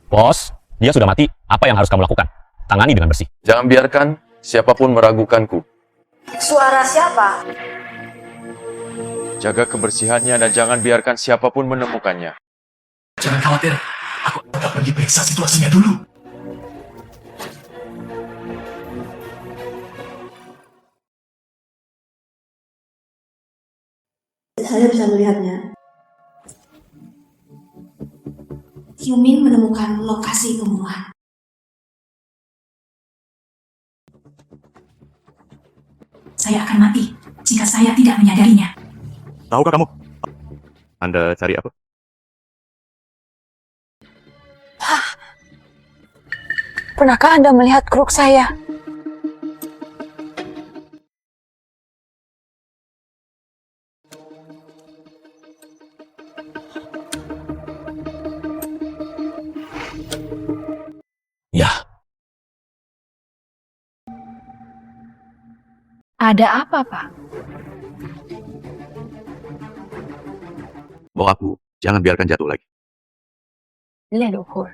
Bos, dia sudah mati. Apa yang harus kamu lakukan? Tangani dengan bersih. Jangan biarkan siapapun meragukanku. Suara siapa? Jaga kebersihannya dan jangan biarkan siapapun menemukannya. Jangan khawatir, aku akan pergi periksa situasinya dulu. Saya bisa melihatnya. Yumin menemukan lokasi pembunuhan. Saya akan mati jika saya tidak menyadarinya. Tahukah kamu? Anda cari apa? Pernahkah Anda melihat kruk saya? Ya, Ada apa, Pak? Bawa aku, jangan biarkan jatuh lagi. Leluhur.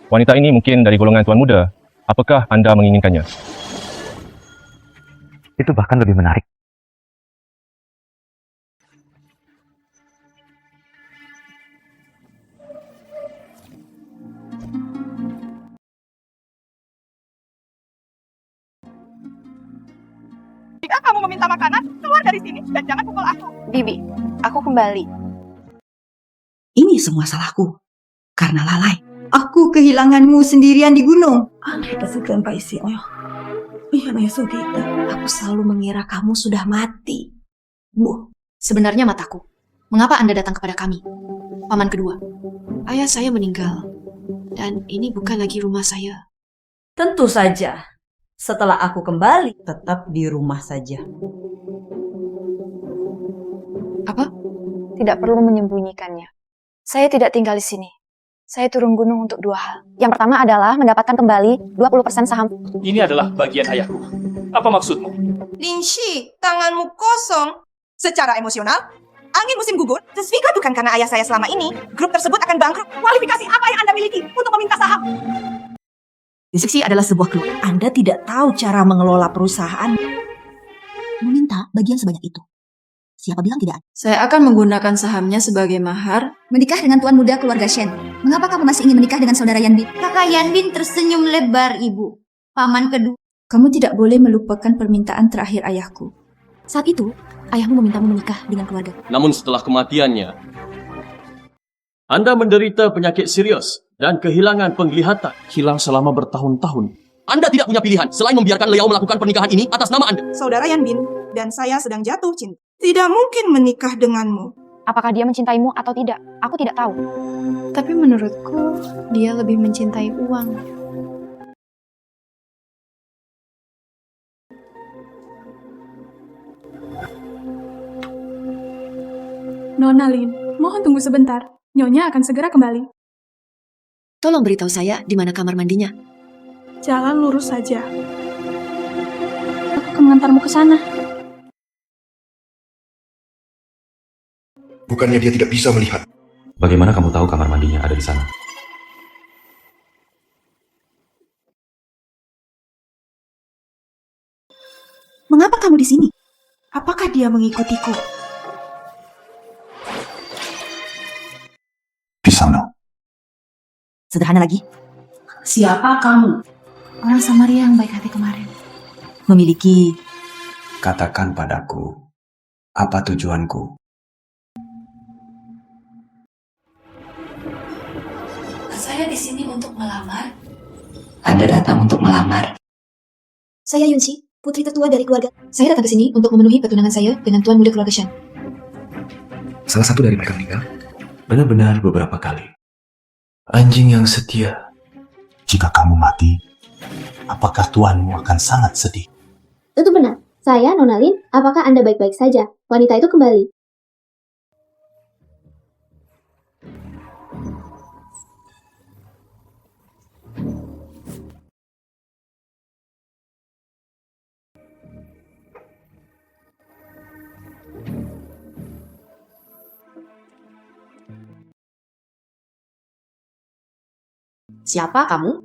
Wanita ini mungkin dari golongan tuan muda. Apakah Anda menginginkannya? Itu bahkan lebih menarik. Jika kamu meminta makanan, keluar dari sini dan jangan pukul aku. Bibi, aku kembali. Ini semua salahku. Karena lalai. Aku kehilanganmu sendirian di gunung. Aku selalu mengira kamu sudah mati. Bu, Sebenarnya mataku, mengapa Anda datang kepada kami? Paman kedua, ayah saya meninggal. Dan ini bukan lagi rumah saya. tentu saja. Setelah aku kembali, tetap di rumah saja. Apa? Tidak perlu menyembunyikannya. Saya tidak tinggal di sini. Saya turun gunung untuk 2 hal. Yang pertama adalah mendapatkan kembali 20% saham. Ini adalah bagian ayahku. Apa maksudmu? Linshi, tanganmu kosong. Secara emosional, angin musim gugur, jika bukan karena ayah saya selama ini, grup tersebut akan bangkrut. Kualifikasi apa yang Anda miliki untuk meminta saham? Diskusi adalah sebuah klub. Anda tidak tahu cara mengelola perusahaan. Meminta bagian sebanyak itu. Siapa bilang tidak? Saya akan menggunakan sahamnya sebagai mahar. Menikah dengan tuan muda keluarga Shen. Mengapa kamu masih ingin menikah dengan saudara Yanbin? Kakak Yanbin tersenyum lebar, Ibu. Paman kedua. Kamu tidak boleh melupakan permintaan terakhir ayahku. Saat itu, ayahmu memintamu menikah dengan keluarga. Namun setelah kematiannya, Anda menderita penyakit serius dan kehilangan penglihatan. Hilang selama bertahun-tahun. Anda tidak punya pilihan selain membiarkan Liao melakukan pernikahan ini atas nama Anda. Saudara Yanbin dan saya sedang jatuh cinta. Tidak mungkin menikah denganmu. Apakah dia mencintaimu atau tidak? Aku tidak tahu. Tapi menurutku, dia lebih mencintai uang. Nona Lin, mohon tunggu sebentar. Nyonya akan segera kembali. Tolong beritahu saya di mana kamar mandinya. Jalan lurus saja. Aku akan mengantarmu ke sana. Bukannya dia tidak bisa melihat. Bagaimana kamu tahu kamar mandinya ada di sana? Mengapa kamu di sini? Apakah dia mengikutiku? Pisano. Sederhana lagi. Siapa kamu? Orang Samaria yang baik hati kemarin. Memiliki Katakan padaku, apa tujuanku? Saya di sini untuk melamar. Anda datang untuk melamar. Saya Yunsi, putri tertua dari keluarga. Saya datang ke sini untuk memenuhi pertunangan saya dengan tuan muda keluarga Shan. Salah satu dari mereka meninggal? Benar-benar beberapa kali. Anjing yang setia. Jika kamu mati, apakah tuanmu akan sangat sedih? Itu benar. Saya, Nona Lin, apakah Anda baik-baik saja? Wanita itu kembali. Siapa kamu?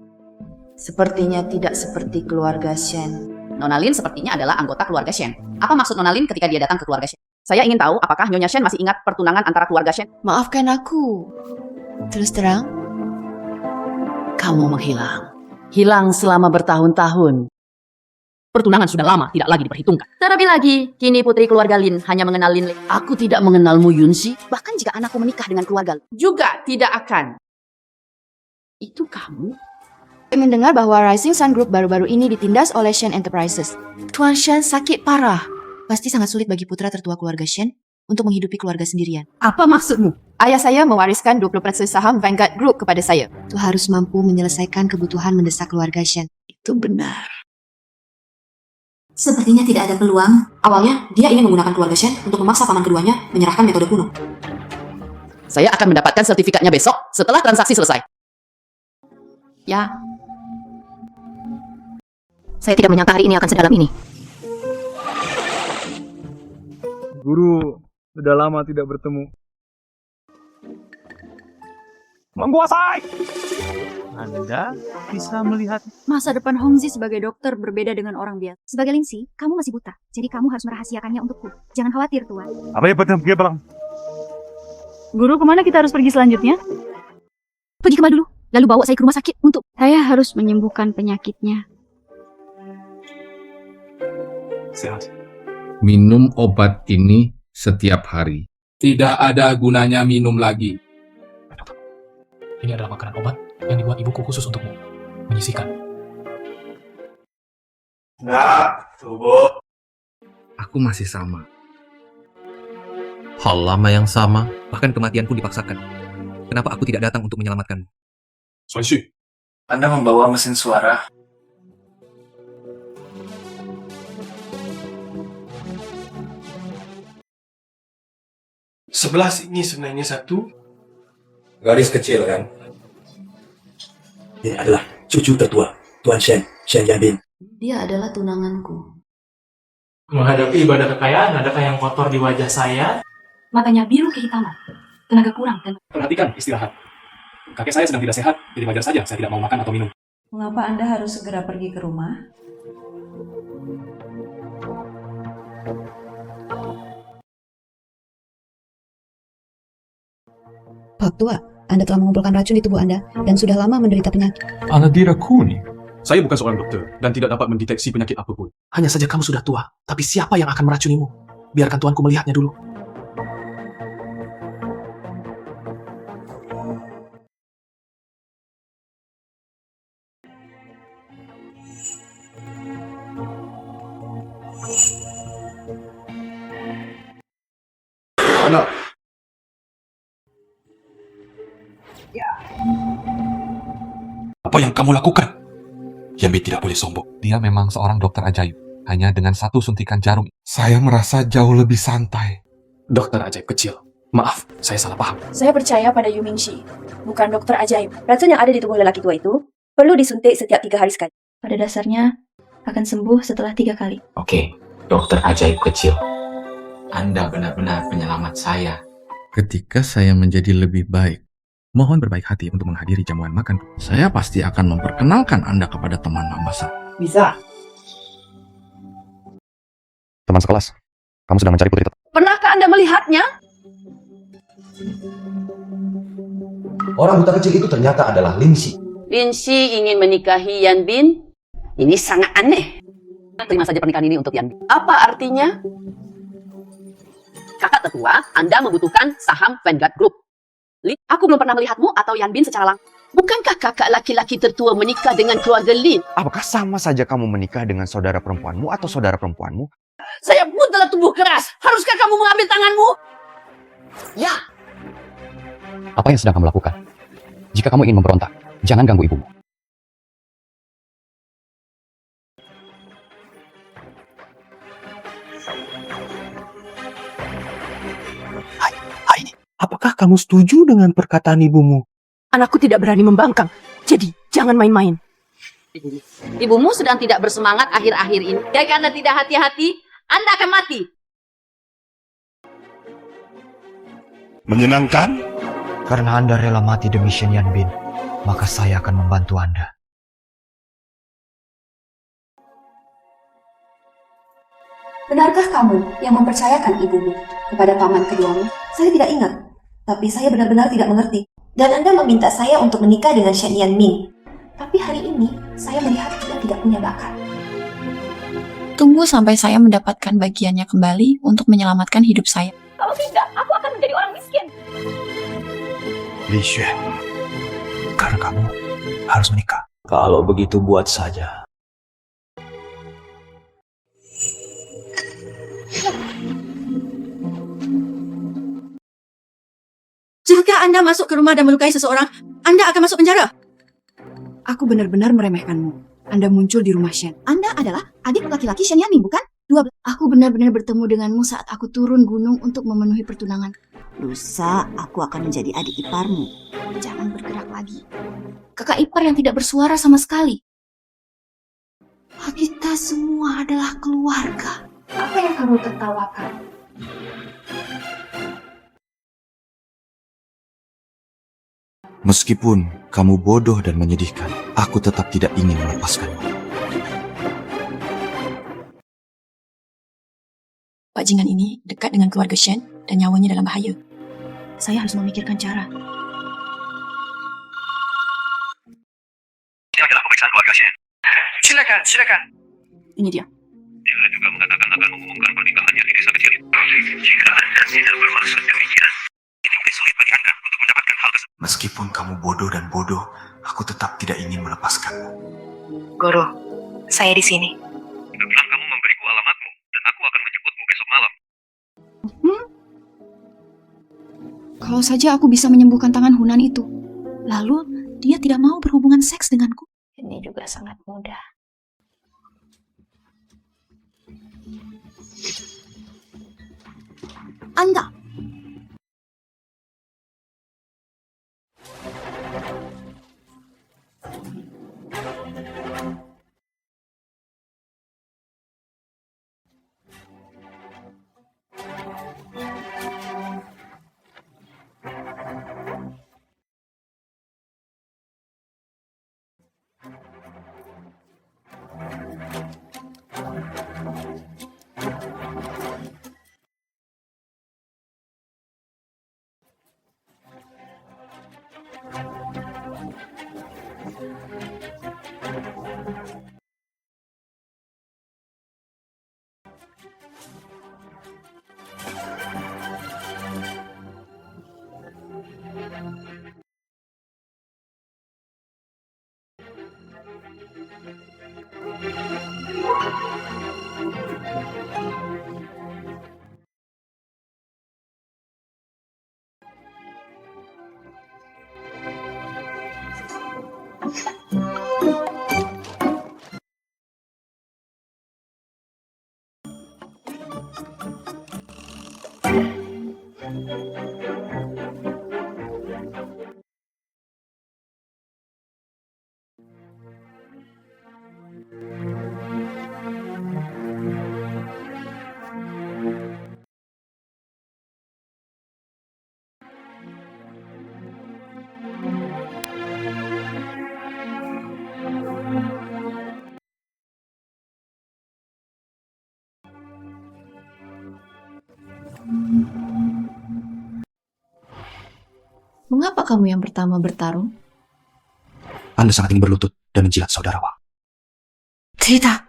Sepertinya tidak seperti keluarga Shen. Nona Lin sepertinya adalah anggota keluarga Shen. Apa maksud Nona Lin ketika dia datang ke keluarga Shen? Saya ingin tahu apakah Nyonya Shen masih ingat pertunangan antara keluarga Shen? Maafkan aku. Terus terang, kamu menghilang. Hilang selama bertahun-tahun. Pertunangan sudah lama, tidak lagi diperhitungkan. Terlebih lagi, kini putri keluarga Lin hanya mengenal Lin. Aku tidak mengenalmu, Yunsi. Bahkan jika anakku menikah dengan keluarga Lin. Juga tidak akan. Itu kamu? Mendengar bahwa Rising Sun Group baru-baru ini ditindas oleh Shen Enterprises. Tuan Shen sakit parah. Pasti sangat sulit bagi putra tertua keluarga Shen untuk menghidupi keluarga sendirian. Apa maksudmu? Ayah saya mewariskan 20% saham Vanguard Group kepada saya. Itu harus mampu menyelesaikan kebutuhan mendesak keluarga Shen. Itu benar. Sepertinya tidak ada peluang. Awalnya, dia ingin menggunakan keluarga Shen untuk memaksa paman keduanya menyerahkan metode kuno. Saya akan mendapatkan sertifikatnya besok setelah transaksi selesai. Ya. Saya tidak menyangka hari ini akan sedalam ini. Guru, sudah lama tidak bertemu. Menguasai! Anda bisa melihat Masa depan Hongzi sebagai dokter berbeda dengan orang biasa. Sebagai Lingxi, kamu masih buta. Jadi kamu harus merahasiakannya untukku. Jangan khawatir, Tuan. apa yang benar Geblang? Guru, kemana kita harus pergi selanjutnya? Pergi ke Mal dulu, lalu bawa saya ke rumah sakit untuk... Saya harus menyembuhkan penyakitnya. Sehat. Minum obat ini setiap hari. Tidak ada gunanya minum lagi. Ini adalah makanan obat yang dibuat ibuku khusus untukmu. Menyisihkan. Nah, tubuh. Aku masih sama. Hal lama yang sama. Bahkan kematian pun dipaksakan. Kenapa aku tidak datang untuk menyelamatkanmu? Soishi, Anda membawa mesin suara. sebelah sini sebenarnya satu. Garis kecil kan? Ini adalah cucu tertua, Tuan Shen, Shen Yanbin. Dia adalah tunanganku. Menghadapi ibadah kekayaan, adakah yang kotor di wajah saya? Matanya biru kehitaman. Tenaga kurang dan... Perhatikan istirahat. Kakek saya sedang tidak sehat, jadi wajar saja saya tidak mau makan atau minum. Mengapa Anda harus segera pergi ke rumah? Pak Tua, Anda telah mengumpulkan racun di tubuh Anda dan sudah lama menderita penyakit. Anadira Kuni. Saya bukan seorang dokter dan tidak dapat mendeteksi penyakit apapun. Hanya saja kamu sudah tua, tapi siapa yang akan meracunimu? Biarkan tuanku melihatnya dulu. Anak. Apa yang kamu lakukan? Yambi tidak boleh sombong. Dia memang seorang dokter ajaib. Hanya dengan satu suntikan jarum. Saya merasa jauh lebih santai. Dokter ajaib kecil. Maaf, saya salah paham. Saya percaya pada Yu Mingxi, bukan dokter ajaib. Racun yang ada di tubuh lelaki tua itu perlu disuntik setiap 3 hari sekali. Pada dasarnya akan sembuh setelah 3 kali. Oke, dokter ajaib kecil. Anda benar-benar penyelamat saya. Ketika saya menjadi lebih baik, mohon berbaik hati untuk menghadiri jamuan makan. Saya pasti akan memperkenalkan Anda kepada teman lama saya. Bisa. Teman sekelas, kamu sedang mencari putri tetap. Pernahkah Anda melihatnya? Orang buta kecil itu ternyata adalah Lingxi. Lingxi ingin menikahi Yanbin? Ini sangat aneh. Terima saja pernikahan ini untuk Yanbin. Apa artinya? Kakak tetua, Anda membutuhkan saham Vanguard Group. Aku belum pernah melihatmu atau Yanbin secara langsung. Bukankah kakak laki-laki tertua menikah dengan keluarga Lin? Apakah sama saja kamu menikah dengan saudara perempuanmu atau saudara perempuanmu? Saya pun telah tumbuh keras. Haruskah kamu mengambil tanganmu? Ya. Apa yang sedang kamu lakukan? Jika kamu ingin memberontak, jangan ganggu ibumu. Hai, apakah kamu setuju dengan perkataan ibumu? Anakku tidak berani membangkang, jadi jangan main-main. Ibumu sedang tidak bersemangat akhir-akhir ini. Jika Anda tidak hati-hati, Anda akan mati. Menyenangkan? Karena Anda rela mati demi Shen Yanbin. maka saya akan membantu Anda. Benarkah kamu yang mempercayakan ibumu kepada paman keduamu? Saya tidak ingat, tapi saya benar-benar tidak mengerti. Dan Anda meminta saya untuk menikah dengan Shen Yan Ming. Tapi hari ini, saya melihat dia tidak punya bakat. Tunggu sampai saya mendapatkan bagiannya kembali untuk menyelamatkan hidup saya. Kalau tidak, aku akan menjadi orang miskin. Li Xue, karena kamu harus menikah. Kalau begitu buat saja. Jika Anda masuk ke rumah dan melukai seseorang, Anda akan masuk penjara. Aku benar-benar meremehkanmu. Anda muncul di rumah Shen. Anda adalah adik laki-laki Shen Yanming, bukan? 12. Aku benar-benar bertemu denganmu saat aku turun gunung untuk memenuhi pertunangan. Lusa, aku akan menjadi adik iparmu. Jangan bergerak lagi. Kakak ipar yang tidak bersuara sama sekali. Kita semua adalah keluarga. Apa yang kamu tertawakan? Meskipun kamu bodoh dan menyedihkan, aku tetap tidak ingin melepaskanmu. Bajingan ini dekat dengan keluarga Shen dan nyawanya dalam bahaya. Saya harus memikirkan cara. Ini adalah pemeriksaan keluarga Shen. Silakan, silakan. Ini dia. Dia juga mengatakan akan mengumumkan pernikahannya di desa kecil itu. Jika Anda tidak bermaksud demikian, ini mungkin sulit bagi Anda untuk mendapatkan hal tersebut. Meskipun kamu bodoh dan bodoh, aku tetap tidak ingin melepaskanmu. Guru, saya di sini. Sebelum kamu memberiku alamatmu, dan aku akan menjemputmu besok malam. Kalau saja aku bisa menyembuhkan tangan Hunan itu. Lalu, dia tidak mau berhubungan seks denganku. Ini juga sangat mudah. Anda. Mengapa kamu yang pertama bertarung? Anda sangat ingin berlutut dan menjilat saudara Wang. Cerita.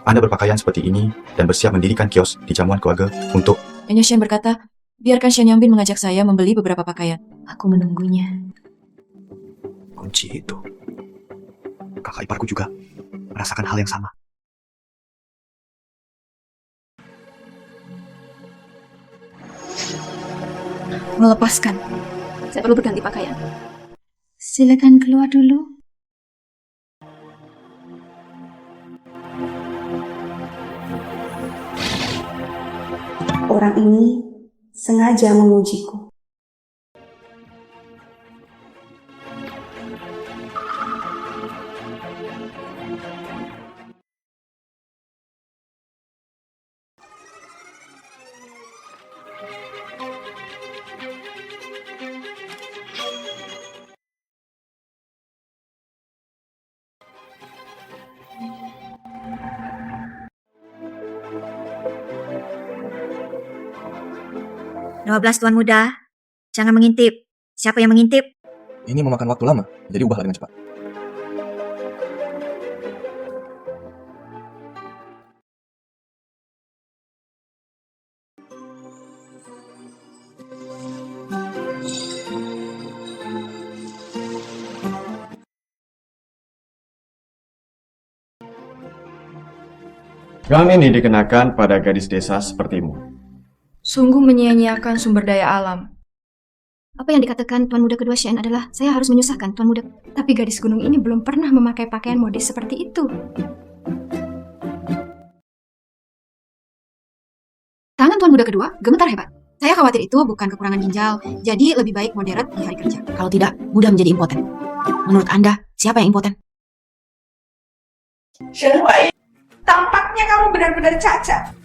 Anda berpakaian seperti ini dan bersiap mendirikan kios di jamuan keluarga untuk... Nyonya Shen berkata, biarkan Shen Yangbin mengajak saya membeli beberapa pakaian. Aku menunggunya. Kunci itu. Kakak iparku juga merasakan hal yang sama. Melepaskan. Saya perlu berganti pakaian. Silakan keluar dulu. Orang ini sengaja mengujiku. 12 Tuan Muda. Jangan mengintip. Siapa yang mengintip? Ini memakan waktu lama, jadi ubahlah dengan cepat. Gam ini dikenakan pada gadis desa sepertimu. Sungguh menyia-nyiakan sumber daya alam. Apa yang dikatakan Tuan Muda kedua Shen adalah saya harus menyusahkan Tuan Muda. Tapi gadis gunung ini belum pernah memakai pakaian modis seperti itu. Tangan Tuan Muda kedua gemetar hebat. Saya khawatir itu bukan kekurangan ginjal, jadi lebih baik moderat di hari kerja. Kalau tidak, mudah menjadi impoten. Menurut Anda, siapa yang impoten? Shen Wei, tampaknya kamu benar-benar cacat.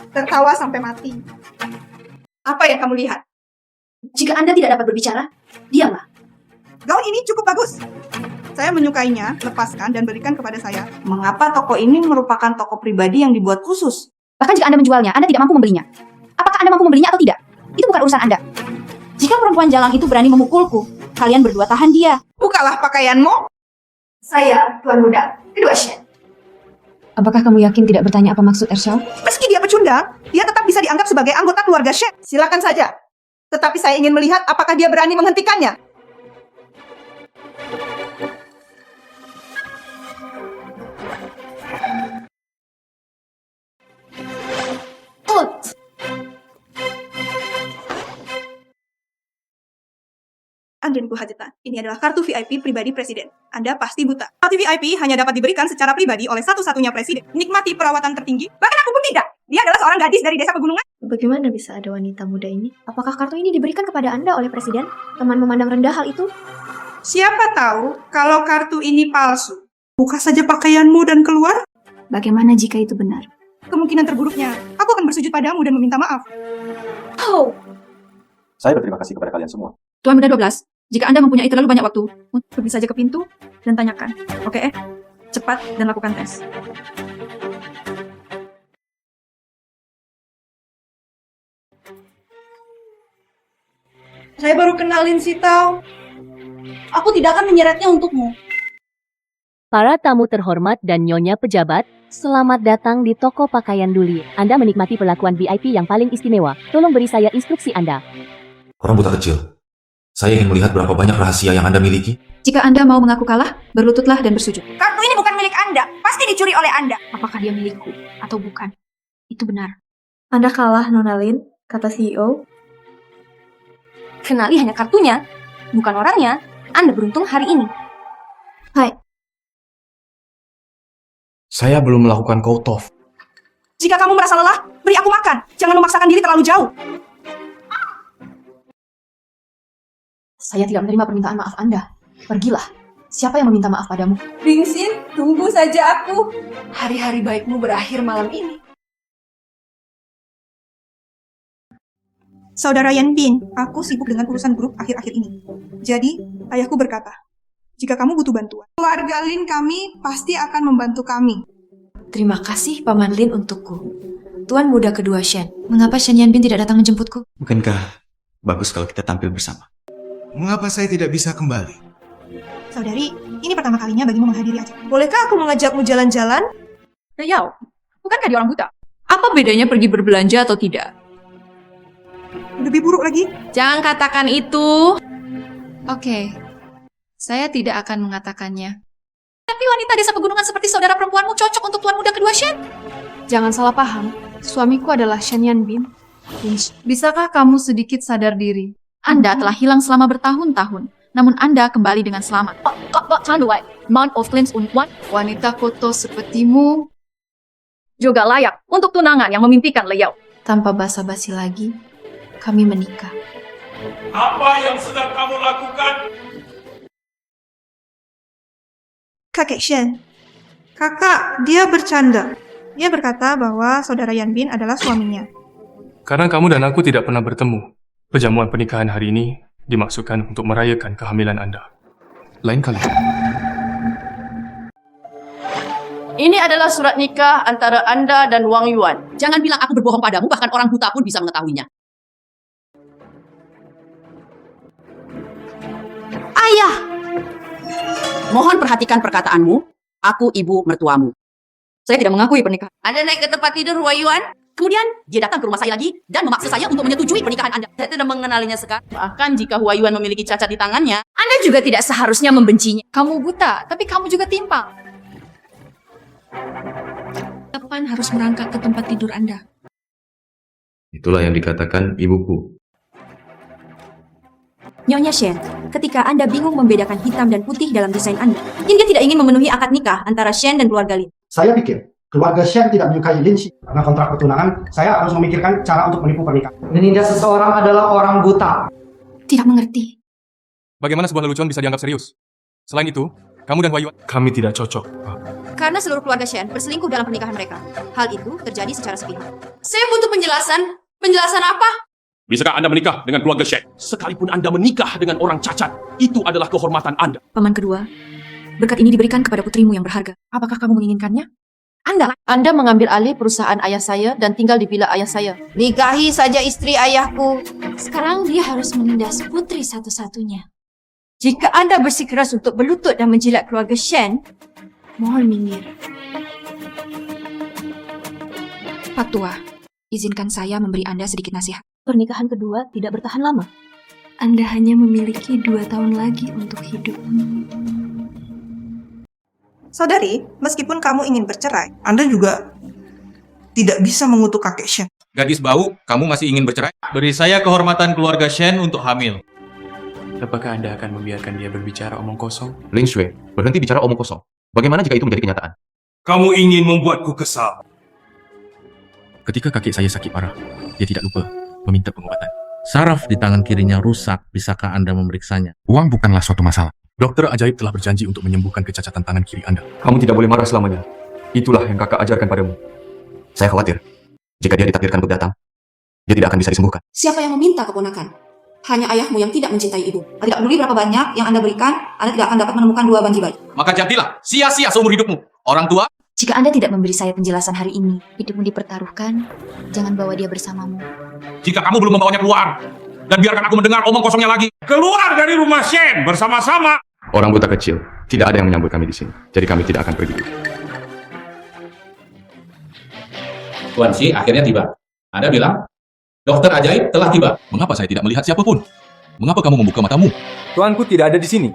Tertawa sampai mati. Apa yang kamu lihat? Jika Anda tidak dapat berbicara, diamlah. Gaun ini cukup bagus. Saya menyukainya, lepaskan dan berikan kepada saya. Mengapa toko ini merupakan toko pribadi yang dibuat khusus? Bahkan jika Anda menjualnya, Anda tidak mampu membelinya. Apakah Anda mampu membelinya atau tidak? Itu bukan urusan Anda. Jika perempuan jalang itu berani memukulku, kalian berdua tahan dia. Bukalah pakaianmu. Saya Tuan Muda kedua Shen. Apakah kamu yakin tidak bertanya apa maksud Ershal? Meski dia pecundang, dia tetap bisa dianggap sebagai anggota keluarga Shen. Silakan saja. Tetapi saya ingin melihat apakah dia berani menghentikannya. Andren Buhajeta, ini adalah kartu VIP pribadi Presiden. Anda pasti buta. Kartu VIP hanya dapat diberikan secara pribadi oleh satu-satunya Presiden. Nikmati perawatan tertinggi. Bahkan aku pun tidak. Dia adalah seorang gadis dari desa pegunungan. Bagaimana bisa ada wanita muda ini? Apakah kartu ini diberikan kepada Anda oleh Presiden? Teman memandang rendah hal itu? Siapa tahu kalau kartu ini palsu. Buka saja pakaianmu dan keluar. Bagaimana jika itu benar? Kemungkinan terburuknya, aku akan bersujud padamu dan meminta maaf. Oh. Saya berterima kasih kepada kalian semua. Tuan Muda 12, jika Anda mempunyai terlalu banyak waktu, pergi saja ke pintu dan tanyakan. Oke, cepat dan lakukan tes. Saya baru kenalin si Tao. Aku tidak akan menyeretnya untukmu. Para tamu terhormat dan nyonya pejabat, selamat datang di toko pakaian Duli. Anda menikmati perlakuan VIP yang paling istimewa. Tolong beri saya instruksi Anda. Orang buta kecil. Saya ingin melihat berapa banyak rahasia yang Anda miliki. Jika Anda mau mengaku kalah, berlututlah dan bersujud. Kartu ini bukan milik Anda. Pasti dicuri oleh Anda. Apakah dia milikku atau bukan? Itu benar. Anda kalah, Nona Lin, kata CEO. Kenali hanya kartunya, bukan orangnya. Anda beruntung hari ini. Hai. Saya belum melakukan Koutov. Jika kamu merasa lelah, beri aku makan. Jangan memaksakan diri terlalu jauh. Saya tidak menerima permintaan maaf Anda. Pergilah. Siapa yang meminta maaf padamu? Ringsin, tunggu saja aku. Hari-hari baikmu berakhir malam ini. Saudara Yan Bin, aku sibuk dengan urusan grup akhir-akhir ini. Jadi, ayahku berkata, jika kamu butuh bantuan, keluarga Lin kami pasti akan membantu kami. Terima kasih Paman Lin untukku. Tuan Muda kedua Shen. Mengapa Shen Yanbin tidak datang menjemputku? Bukankah bagus kalau kita tampil bersama? Mengapa saya tidak bisa kembali? Saudari, ini pertama kalinya bagimu menghadiri acara. Bolehkah aku mengajakmu jalan-jalan? Yao, bukankah dia orang buta? Apa bedanya pergi berbelanja atau tidak? Lebih buruk lagi. Jangan katakan itu. Oke, saya tidak akan mengatakannya. Tapi wanita desa pegunungan seperti saudara perempuanmu cocok untuk Tuan Muda kedua Shen. Jangan salah paham. Suamiku adalah Shen Yanbin. Bisakah kamu sedikit sadar diri? Anda telah hilang selama bertahun-tahun, namun Anda kembali dengan selamat. Mount of Cleanse Unwan, wanita kotor sepertimu juga layak untuk tunangan yang memimpikan Leyao. Tanpa basa-basi lagi, kami menikah. Apa yang sedang kamu lakukan? Kakek Shen. Kakak, dia bercanda. Dia berkata bahwa saudara Yanbin adalah suaminya. Karena kamu dan aku tidak pernah bertemu, perjamuan pernikahan hari ini dimaksudkan untuk merayakan kehamilan Anda. Lain kali. Ini adalah surat nikah antara Anda dan Wang Yuan. Jangan bilang aku berbohong padamu, bahkan orang buta pun bisa mengetahuinya. Ayah! Mohon perhatikan perkataanmu. Aku ibu mertuamu. Saya tidak mengakui pernikahan. Anda naik ke tempat tidur Huayuan. Kemudian dia datang ke rumah saya lagi dan memaksa saya untuk menyetujui pernikahan Anda. Saya tidak mengenalinya sekarang. Bahkan jika Huayuan memiliki cacat di tangannya, Anda juga tidak seharusnya membencinya. Kamu buta, tapi kamu juga timpang. Kapan harus merangkak ke tempat tidur Anda? Itulah yang dikatakan ibuku. Nyonya Shen, ketika Anda bingung membedakan hitam dan putih dalam desain Anda, hingga tidak ingin memenuhi akad nikah antara Shen dan keluarga Lin. Saya pikir keluarga Shen tidak menyukai Lin Shi. Karena kontrak pertunangan, saya harus memikirkan cara untuk menipu pernikahan. Menindas seseorang adalah orang buta. Tidak mengerti. Bagaimana sebuah lelucon bisa dianggap serius? Selain itu, kamu dan Huayuan... Kami tidak cocok. Karena seluruh keluarga Shen berselingkuh dalam pernikahan mereka. Hal itu terjadi secara sepihak. Saya butuh penjelasan. Penjelasan apa? Bisakah Anda menikah dengan keluarga Shen? Sekalipun Anda menikah dengan orang cacat, itu adalah kehormatan Anda. Paman kedua, berkat ini diberikan kepada putrimu yang berharga. Apakah kamu menginginkannya? Anda mengambil alih perusahaan ayah saya dan tinggal di villa ayah saya. Nikahi saja istri ayahku. Sekarang dia harus menindas putri satu-satunya. Jika Anda bersikeras untuk berlutut dan menjilat keluarga Shen, Mohon minggir. Pak Tua, izinkan saya memberi Anda sedikit nasihat. Pernikahan kedua tidak bertahan lama. Anda hanya memiliki 2 tahun lagi untuk hidup. Saudari, meskipun kamu ingin bercerai, Anda juga tidak bisa mengutuk kakek Shen. Gadis bau, kamu masih ingin bercerai? Beri saya kehormatan keluarga Shen untuk hamil. Apakah Anda akan membiarkan dia berbicara omong kosong? Lin Shui, berhenti bicara omong kosong. Bagaimana jika itu menjadi kenyataan? Kamu ingin membuatku kesal. Ketika kakek saya sakit parah, dia tidak lupa meminta pengobatan. Saraf di tangan kirinya rusak, bisakah Anda memeriksanya? Uang bukanlah suatu masalah. Dokter ajaib telah berjanji untuk menyembuhkan kecacatan tangan kiri Anda. Kamu tidak boleh marah selamanya. Itulah yang kakak ajarkan padamu. Saya khawatir, jika dia ditakdirkan untuk datang, dia tidak akan bisa disembuhkan. Siapa yang meminta keponakan? Hanya ayahmu yang tidak mencintai ibu. Tidak peduli berapa banyak yang Anda berikan, Anda tidak akan dapat menemukan 2 bangkai baju. Maka jadilah, sia-sia seumur hidupmu. Orang tua, Jika Anda tidak memberi saya penjelasan hari ini, hidupmu dipertaruhkan, jangan bawa dia bersamamu. jika kamu belum membawanya keluar, dan biarkan aku mendengar omong kosongnya lagi. Keluar dari rumah Shen bersama-sama. Orang buta kecil, tidak ada yang menyambut kami di sini. Jadi kami tidak akan pergi dulu. Tuan Shi akhirnya tiba. Anda bilang, dokter ajaib telah tiba. Mengapa saya tidak melihat siapapun? Mengapa kamu membuka matamu? Tuanku tidak ada di sini.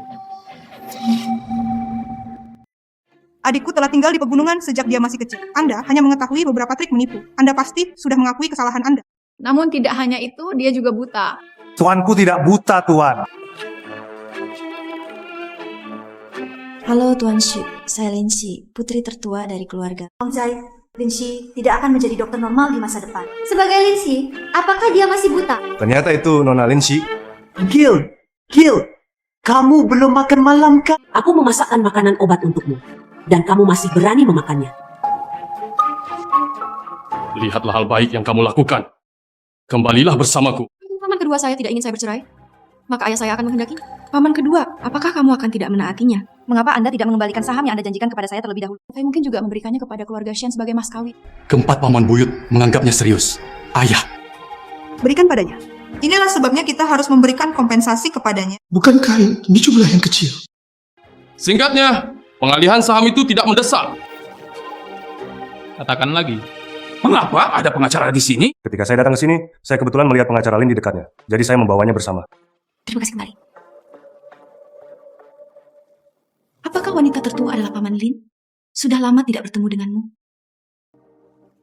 Adikku telah tinggal di pegunungan sejak dia masih kecil. Anda hanya mengetahui beberapa trik menipu. Anda pasti sudah mengakui kesalahan Anda. Namun tidak hanya itu, dia juga buta. Tuanku tidak buta, Tuan. Halo Tuan Shi, saya Lin Shi, putri tertua dari keluarga. Om Zai, Lin Shi tidak akan menjadi dokter normal di masa depan. Sebagai Lin Shi, apakah dia masih buta? Ternyata itu Nona Lin Shi. Gil, kamu belum makan malam kah? Aku memasakkan makanan obat untukmu. Dan kamu masih berani memakannya. Lihatlah hal baik yang kamu lakukan. Kembalilah bersamaku. Paman kedua saya tidak ingin saya bercerai. Maka ayah saya akan menghendaki. Paman kedua, apakah kamu akan tidak menaatinya? Mengapa Anda tidak mengembalikan saham yang Anda janjikan kepada saya terlebih dahulu? Saya mungkin juga memberikannya kepada keluarga Shen sebagai mas kawin. Keempat paman buyut menganggapnya serius. Ayah, Berikan padanya. Inilah sebabnya kita harus memberikan kompensasi kepadanya. Bukankah ini jumlah yang kecil? Singkatnya, pengalihan saham itu tidak mendesak. Katakan lagi. Mengapa ada pengacara di sini? Ketika saya datang ke sini, saya kebetulan melihat pengacara Lin di dekatnya. Jadi saya membawanya bersama. Terima kasih kembali. Apakah wanita tertua adalah Paman Lin? Sudah lama tidak bertemu denganmu.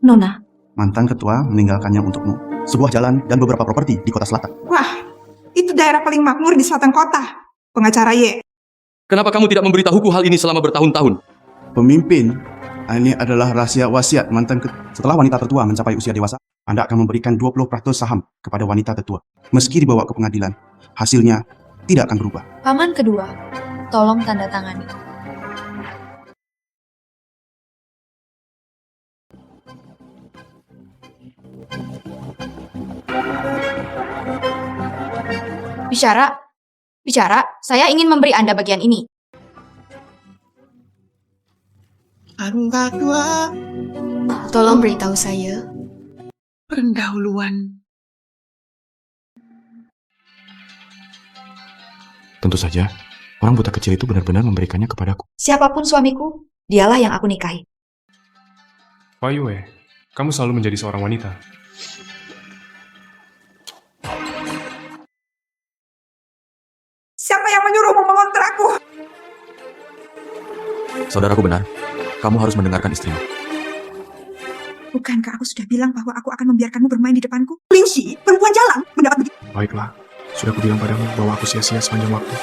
Nona, Mantan ketua meninggalkannya untukmu. Sebuah jalan dan beberapa properti di kota selatan. Wah, itu daerah paling makmur di selatan kota. Pengacara Ye. Kenapa kamu tidak memberitahuku hal ini selama bertahun-tahun? Pemimpin, ini adalah rahasia wasiat mantan ketua. Setelah wanita tertua mencapai usia dewasa, Anda akan memberikan 20% saham kepada wanita tertua. Meski dibawa ke pengadilan, hasilnya tidak akan berubah. Paman kedua, tolong tanda tangani. Bicara, saya ingin memberi Anda bagian ini. Angka 2. Tolong beritahu saya. Pendahuluan. Tentu saja, Orang buta kecil itu benar-benar memberikannya kepadaku. Siapapun suamiku, dialah yang aku nikahi. Wai Yue, kamu selalu menjadi seorang wanita. Siapa yang menyuruhmu mengontrakku? Saudaraku benar. Kamu harus mendengarkan istrimu. Bukankah aku sudah bilang bahwa aku akan membiarkanmu bermain di depanku? Lingxi, perempuan jalan, mendapat begitu. Baiklah, sudah kubilang padamu bahwa aku sia-sia sepanjang waktu.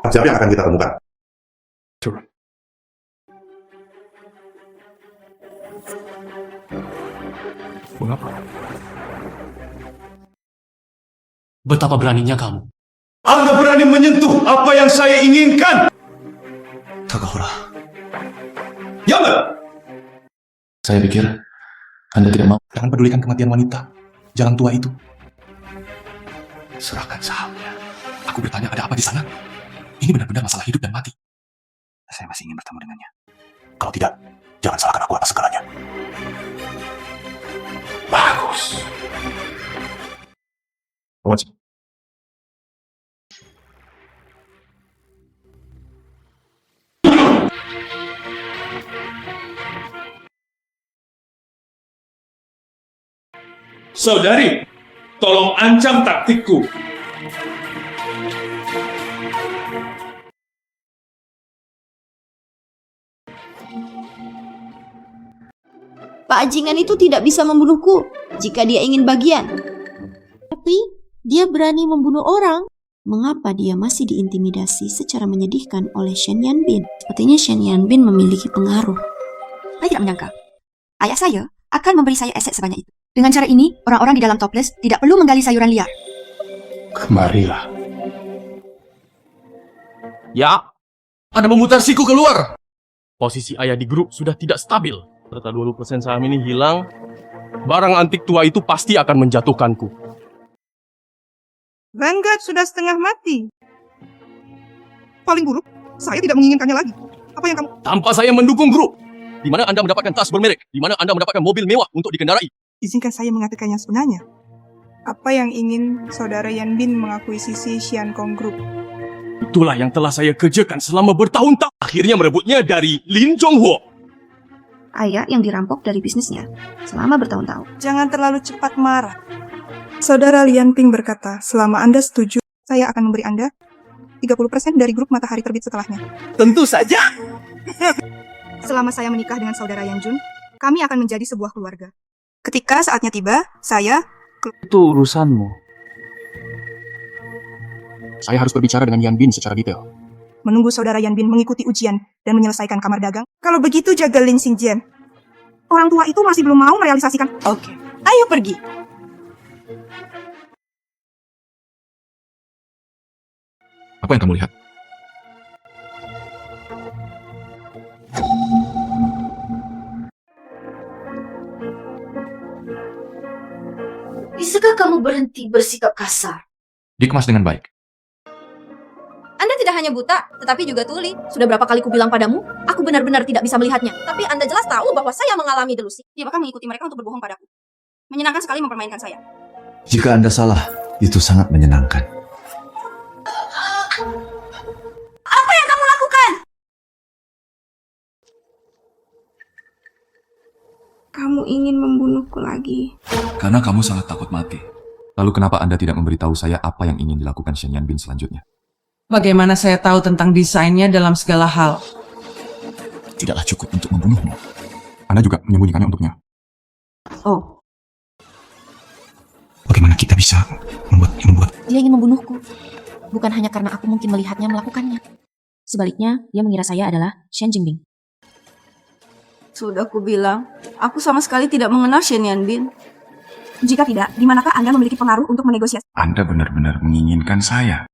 Siapa yang akan kita temukan? Turun. Mengapa? Betapa beraninya kamu. Anda berani menyentuh apa yang saya inginkan. Takahura. Jangan! Saya pikir Anda tidak mau. Jangan pedulikan kematian wanita, jalan tua itu. Serahkan sahamnya. Aku bertanya ada apa di sana? Ini benar-benar masalah hidup dan mati. Saya masih ingin bertemu dengannya. Kalau tidak, jangan salahkan aku atas segalanya. Bagus. Waji. Saudari, tolong ancam taktikku. Pak Ajingan itu tidak bisa membunuhku jika dia ingin bagian. Tapi dia berani membunuh orang. Mengapa dia masih diintimidasi secara menyedihkan oleh Shen Yanbin? Sepertinya Shen Yanbin memiliki pengaruh. Saya tidak menyangka. Ayah saya akan memberi saya aset sebanyak itu. Dengan cara ini, orang-orang di dalam toples tidak perlu menggali sayuran liar. Kemarilah. Ya, Anda memutar siku keluar. posisi ayah di grup sudah tidak stabil. Serta 20% saham ini hilang, barang antik tua itu pasti akan menjatuhkanku. Vanguard sudah setengah mati. Paling buruk, saya tidak menginginkannya lagi. Apa yang kamu... Tanpa saya mendukung grup, di mana Anda mendapatkan tas bermerek, di mana Anda mendapatkan mobil mewah untuk dikendarai. Izinkan saya mengatakan yang sebenarnya. Apa yang ingin saudara Yanbin mengakuisisi Xiankong Group? Itulah yang telah saya kerjakan selama bertahun-tahun. Akhirnya merebutnya dari Lin Zhonghuo. Ayah yang dirampok dari bisnisnya selama bertahun-tahun. Jangan terlalu cepat marah. Saudara Lian Ping berkata, selama Anda setuju, saya akan memberi Anda 30% dari grup Matahari Terbit setelahnya. Tentu saja. Selama saya menikah dengan saudara Yan Jun, kami akan menjadi sebuah keluarga. Ketika saatnya tiba, saya... Itu urusanmu. Saya harus berbicara dengan Yan Bin secara detail. menunggu saudara Yan Bin mengikuti ujian dan menyelesaikan kamar dagang. Kalau begitu jaga Lin Xingjian. Orang tua itu masih belum mau merealisasikan. Oke, ayo pergi. Apa yang kamu lihat? Bisakah kamu berhenti bersikap kasar? Dikemas dengan baik. Anda tidak hanya buta, tetapi juga tuli. Sudah berapa kali ku bilang padamu, aku benar-benar tidak bisa melihatnya. Tapi Anda jelas tahu bahwa saya mengalami delusi. Dia bahkan mengikuti mereka untuk berbohong padaku. Menyenangkan sekali mempermainkan saya. Jika Anda salah, itu sangat menyenangkan. Apa yang kamu lakukan? Kamu ingin membunuhku lagi. Karena kamu sangat takut mati. Lalu kenapa Anda tidak memberitahu saya apa yang ingin dilakukan Shen Yanbin selanjutnya? Bagaimana saya tahu tentang desainnya dalam segala hal? Tidaklah cukup untuk membunuhmu. Anda juga menyembunyikannya untuknya. Oh. Bagaimana kita bisa membuat... Dia ingin membunuhku. Bukan hanya karena aku mungkin melihatnya melakukannya. Sebaliknya, dia mengira saya adalah Shen Jingbing. Sudah ku bilang, aku sama sekali tidak mengenal Shen Yanbin. Jika tidak, di manakah Anda memiliki pengaruh untuk menegosiasi? Anda benar-benar menginginkan saya.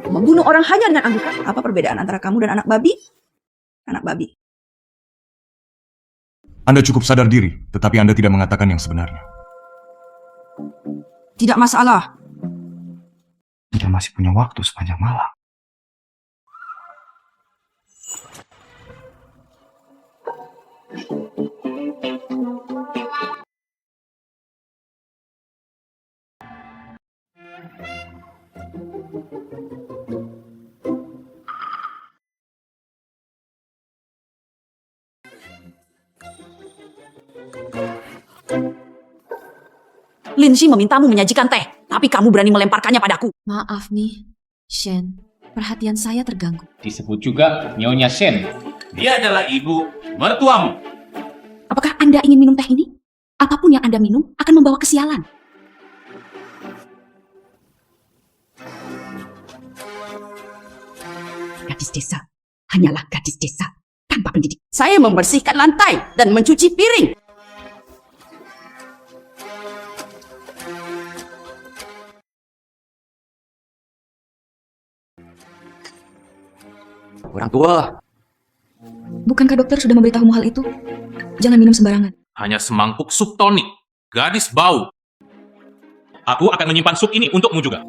Membunuh orang hanya dengan anggukan. Apa perbedaan antara kamu dan anak babi? Anak babi. Anda cukup sadar diri, tetapi Anda tidak mengatakan yang sebenarnya. Tidak masalah. Dia masih punya waktu sepanjang malam. Lindsay memintamu menyajikan teh, tapi kamu berani melemparkannya padaku. Maaf nih, Shen. Perhatian saya terganggu. Disebut juga Nyonya Shen. Dia adalah ibu mertuamu. Apakah Anda ingin minum teh ini? Apapun yang Anda minum akan membawa kesialan. Gadis desa hanyalah gadis desa tanpa pendidikan. Saya membersihkan lantai dan mencuci piring. Orang tua. Bukankah dokter sudah memberitahumu hal itu? Jangan minum sembarangan. Hanya semangkuk sup tonik. Gadis bau. Aku akan menyimpan sup ini untukmu juga.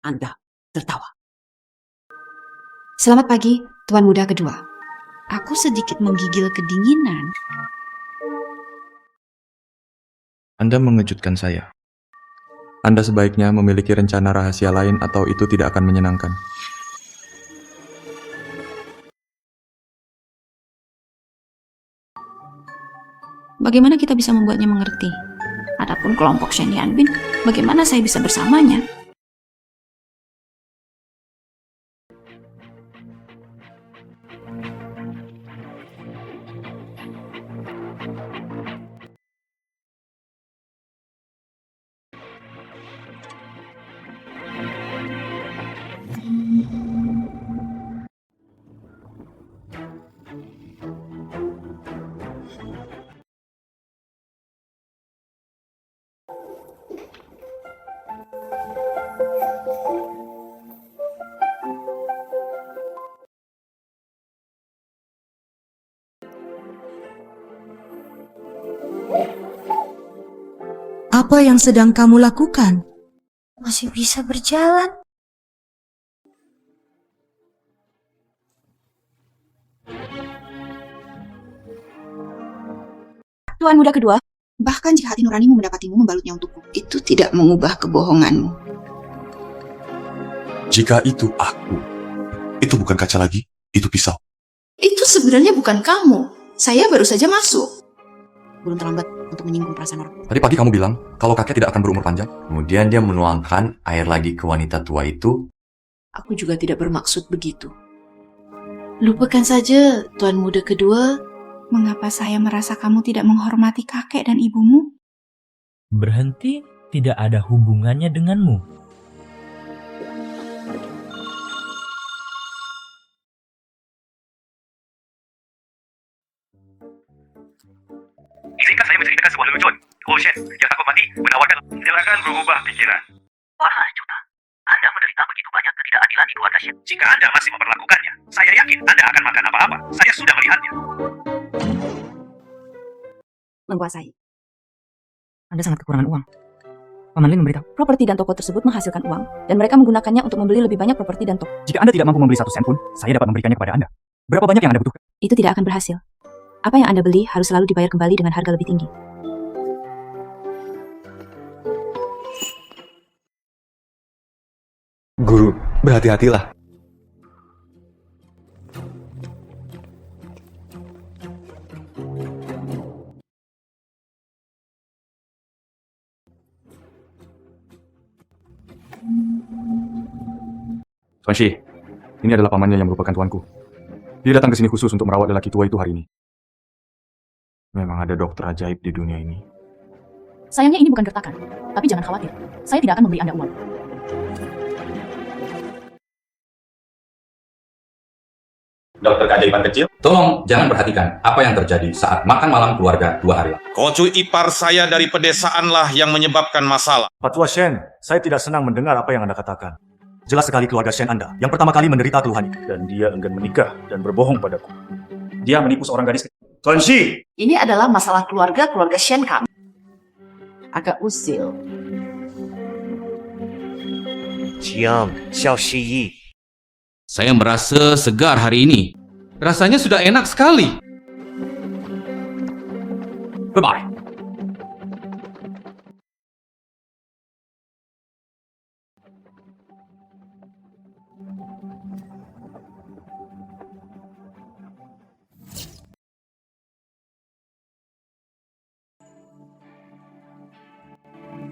Anda tertawa. Selamat pagi, Tuan Muda kedua. Aku sedikit menggigil kedinginan. Anda mengejutkan saya. Anda sebaiknya memiliki rencana rahasia lain atau itu tidak akan menyenangkan. Bagaimana kita bisa membuatnya mengerti? Adapun kelompok Shen Yanbin, bagaimana saya bisa bersamanya? Apa yang sedang kamu lakukan? Masih bisa berjalan. Tuan Muda kedua, bahkan jika hati nuranimu mendapatimu membalutnya untukku, itu tidak mengubah kebohonganmu. Jika itu aku, itu bukan kaca lagi, itu pisau. Itu sebenarnya bukan kamu. Saya baru saja masuk. Belum terlambat untuk menyinggung perasaan orang. Tadi pagi kamu bilang kalau kakek tidak akan berumur panjang. Kemudian dia menuangkan air lagi ke wanita tua itu. Aku juga tidak bermaksud begitu. Lupakan saja, Tuan Muda kedua. Mengapa saya merasa kamu tidak menghormati kakek dan ibumu? Berhenti tidak ada hubungannya denganmu. Izinkan saya menceritakan sebuah lelucon. Oh Shen, yang takut mati menawarkan silakan berubah pikiran. Wahai Juta, Anda menderita begitu banyak ketidakadilan di keluarga Shen. Jika Anda masih memperlakukannya, saya yakin Anda akan makan apa-apa. Saya sudah melihatnya. Menguasai. Anda sangat kekurangan uang. Paman Lin memberitahu, properti dan toko tersebut menghasilkan uang, dan mereka menggunakannya untuk membeli lebih banyak properti dan toko. Jika Anda tidak mampu membeli 1 sen pun, saya dapat memberikannya kepada Anda. Berapa banyak yang Anda butuhkan? Itu tidak akan berhasil. Apa yang Anda beli harus selalu dibayar kembali dengan harga lebih tinggi. Guru, berhati-hatilah. Tuan Shi, ini adalah pamannya yang merupakan tuanku. Dia datang ke sini khusus untuk merawat lelaki tua itu hari ini. Memang ada dokter ajaib di dunia ini. Sayangnya ini bukan gertakan, tapi jangan khawatir. Saya tidak akan memberi Anda uang. Dokter keajaiban kecil, tolong jangan perhatikan apa yang terjadi saat makan malam keluarga 2 hari lalu. Kocu ipar saya dari pedesaanlah yang menyebabkan masalah. Pak Tua Shen, saya tidak senang mendengar apa yang Anda katakan. Jelas sekali keluarga Shen Anda yang pertama kali menderita keluhannya. Dan dia enggan menikah dan berbohong padaku. Dia menipu seorang gadis. Tuan Shi! Ini adalah masalah keluarga Shen kami. Agak usil. Ciam, Xiao Shi. Saya merasa segar hari ini. Rasanya sudah enak sekali. Bye-bye.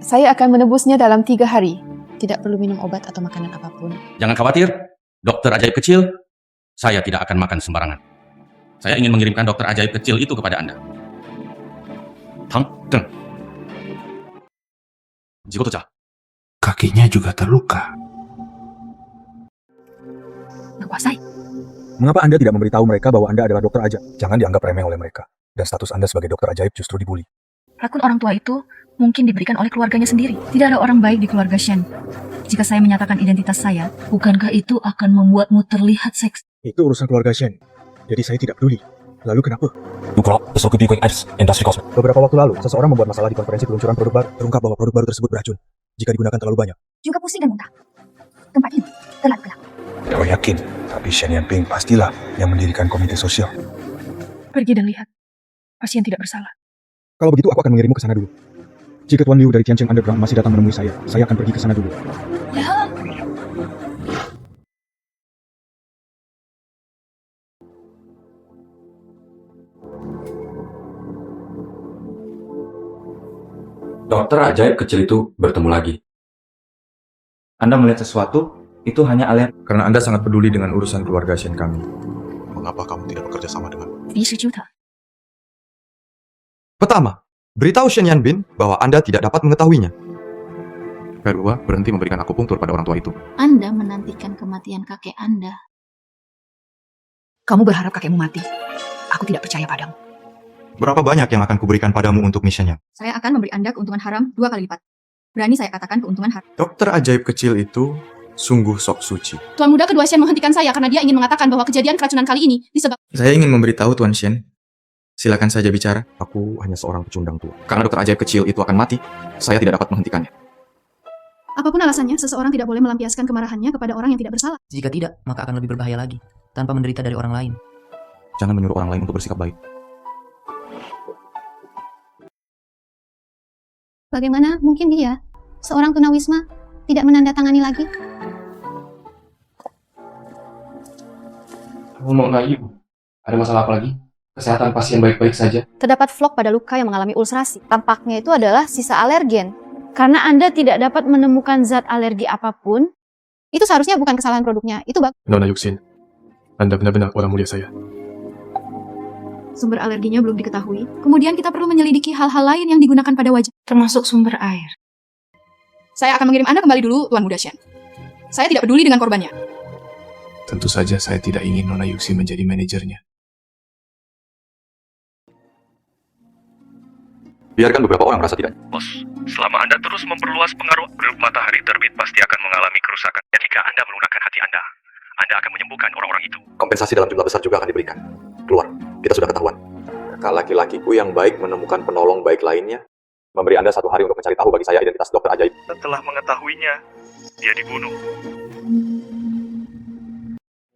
Saya akan menebusnya dalam 3 hari. Tidak perlu minum obat atau makanan apapun. Jangan khawatir, dokter ajaib kecil, saya tidak akan makan sembarangan. Saya ingin mengirimkan dokter ajaib kecil itu kepada Anda. Tang, Teng. Jikotocha. Kakinya juga terluka. Berkuasai. Mengapa Anda tidak memberitahu mereka bahwa Anda adalah dokter ajaib? Jangan dianggap remeh oleh mereka. Dan status Anda sebagai dokter ajaib justru dibully. Rakun orang tua itu mungkin diberikan oleh keluarganya sendiri. Tidak ada orang baik di keluarga Shen. Jika saya menyatakan identitas saya, bukankah itu akan membuatmu terlihat seks? Itu urusan keluarga Shen. Jadi saya tidak peduli. Lalu kenapa? Beberapa waktu lalu, seseorang membuat masalah di konferensi peluncuran produk baru. Terungkap bahwa produk baru tersebut beracun jika digunakan terlalu banyak. Juga pusing dan muntah. Tempat ini terlalu gelap. Kau yakin? Tapi Shen Yanping pastilah yang mendirikan komite sosial. Pergi dan lihat. Pasien tidak bersalah. Kalau begitu, aku akan mengirimmu ke sana dulu. Jika Tuan Liu dari Tiancheng Underground masih datang menemui saya akan pergi ke sana dulu. Ya. Dokter ajaib kecil itu bertemu lagi. Anda melihat sesuatu, itu hanya alergi. Karena Anda sangat peduli dengan urusan keluarga Shen kami. Mengapa kamu tidak bekerja sama dengan? Pertama, beritahu Shen Yanbin bahwa Anda tidak dapat mengetahuinya. Kedua, berhenti memberikan akupunktur pada orang tua itu. Anda menantikan kematian kakek Anda. Kamu berharap kakekmu mati. Aku tidak percaya padamu. Berapa banyak yang akan kuberikan padamu untuk misinya? Saya akan memberi Anda keuntungan haram 2 kali lipat. Berani saya katakan keuntungan haram. Dokter ajaib kecil itu sungguh sok suci. Tuan Muda kedua Shen menghentikan saya karena dia ingin mengatakan bahwa kejadian keracunan kali ini disebabkan... Saya ingin memberitahu Tuan Shen. Silakan saja bicara. Aku hanya seorang pecundang tua. Karena dokter ajaib kecil itu akan mati, saya tidak dapat menghentikannya. Apapun alasannya, seseorang tidak boleh melampiaskan kemarahannya kepada orang yang tidak bersalah. Jika tidak, maka akan lebih berbahaya lagi, tanpa menderita dari orang lain. Jangan menyuruh orang lain untuk bersikap baik. Bagaimana mungkin dia, seorang tunawisma, tidak menandatangani lagi? Kamu mau lagi, Bu? Ada masalah apa lagi? Kesehatan pasien baik-baik saja. Terdapat flek pada luka yang mengalami ulcerasi. Tampaknya itu adalah sisa alergen. Karena Anda tidak dapat menemukan zat alergi apapun, itu seharusnya bukan kesalahan produknya. Itu bagus. Nona Yuxin, Anda benar-benar orang mulia saya. Sumber alerginya belum diketahui. Kemudian kita perlu menyelidiki hal-hal lain yang digunakan pada wajah. Termasuk sumber air. Saya akan mengirim Anda kembali dulu, Tuan Muda Shen. Saya tidak peduli dengan korbannya. Tentu saja saya tidak ingin Nona Yuxin menjadi manajernya. Biarkan beberapa orang merasa tidak. Bos, selama Anda terus memperluas pengaruh matahari terbit pasti akan mengalami kerusakan. Dan jika Anda melunakkan hati Anda akan menyembuhkan orang-orang itu. Kompensasi dalam jumlah besar juga akan diberikan. Keluar, kita sudah ketahuan. Kakak laki-lakiku yang baik menemukan penolong baik lainnya, memberi Anda 1 hari untuk mencari tahu bagi saya identitas dokter ajaib. Setelah mengetahuinya, dia dibunuh.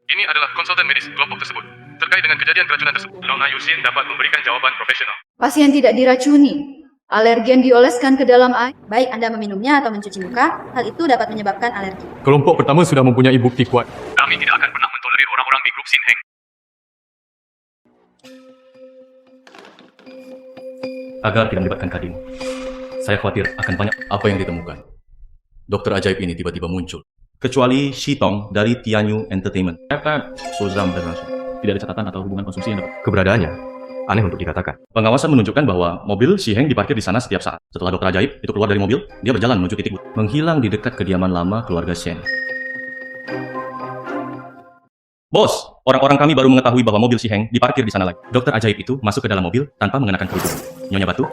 Ini adalah konsultan medis kelompok tersebut. Terkait dengan kejadian keracunan tersebut, Nona Yuxin dapat memberikan jawaban profesional. Pasien tidak diracuni. Alergen dioleskan ke dalam air. Baik Anda meminumnya atau mencuci muka, hal itu dapat menyebabkan alergi. Kelompok pertama sudah mempunyai bukti kuat. Kami tidak akan pernah mentolerir orang-orang di grup Sin Heng. Agar tidak melibatkan Kadin, saya khawatir akan banyak apa yang ditemukan. Dokter ajaib ini tiba-tiba muncul. Kecuali Shitong dari Tianyu Entertainment. Tidak ada catatan atau hubungan konsumsi yang dapat. Keberadaannya aneh untuk dikatakan. Pengawasan menunjukkan bahwa mobil Shi Heng diparkir di sana setiap saat. Setelah dokter ajaib itu keluar dari mobil, dia berjalan menuju titik menghilang di dekat kediaman lama keluarga Shen. Bos, orang-orang kami baru mengetahui bahwa mobil si Heng diparkir di sana lagi. Dokter ajaib itu masuk ke dalam mobil tanpa mengenakan kerudung. Nyonya Batu?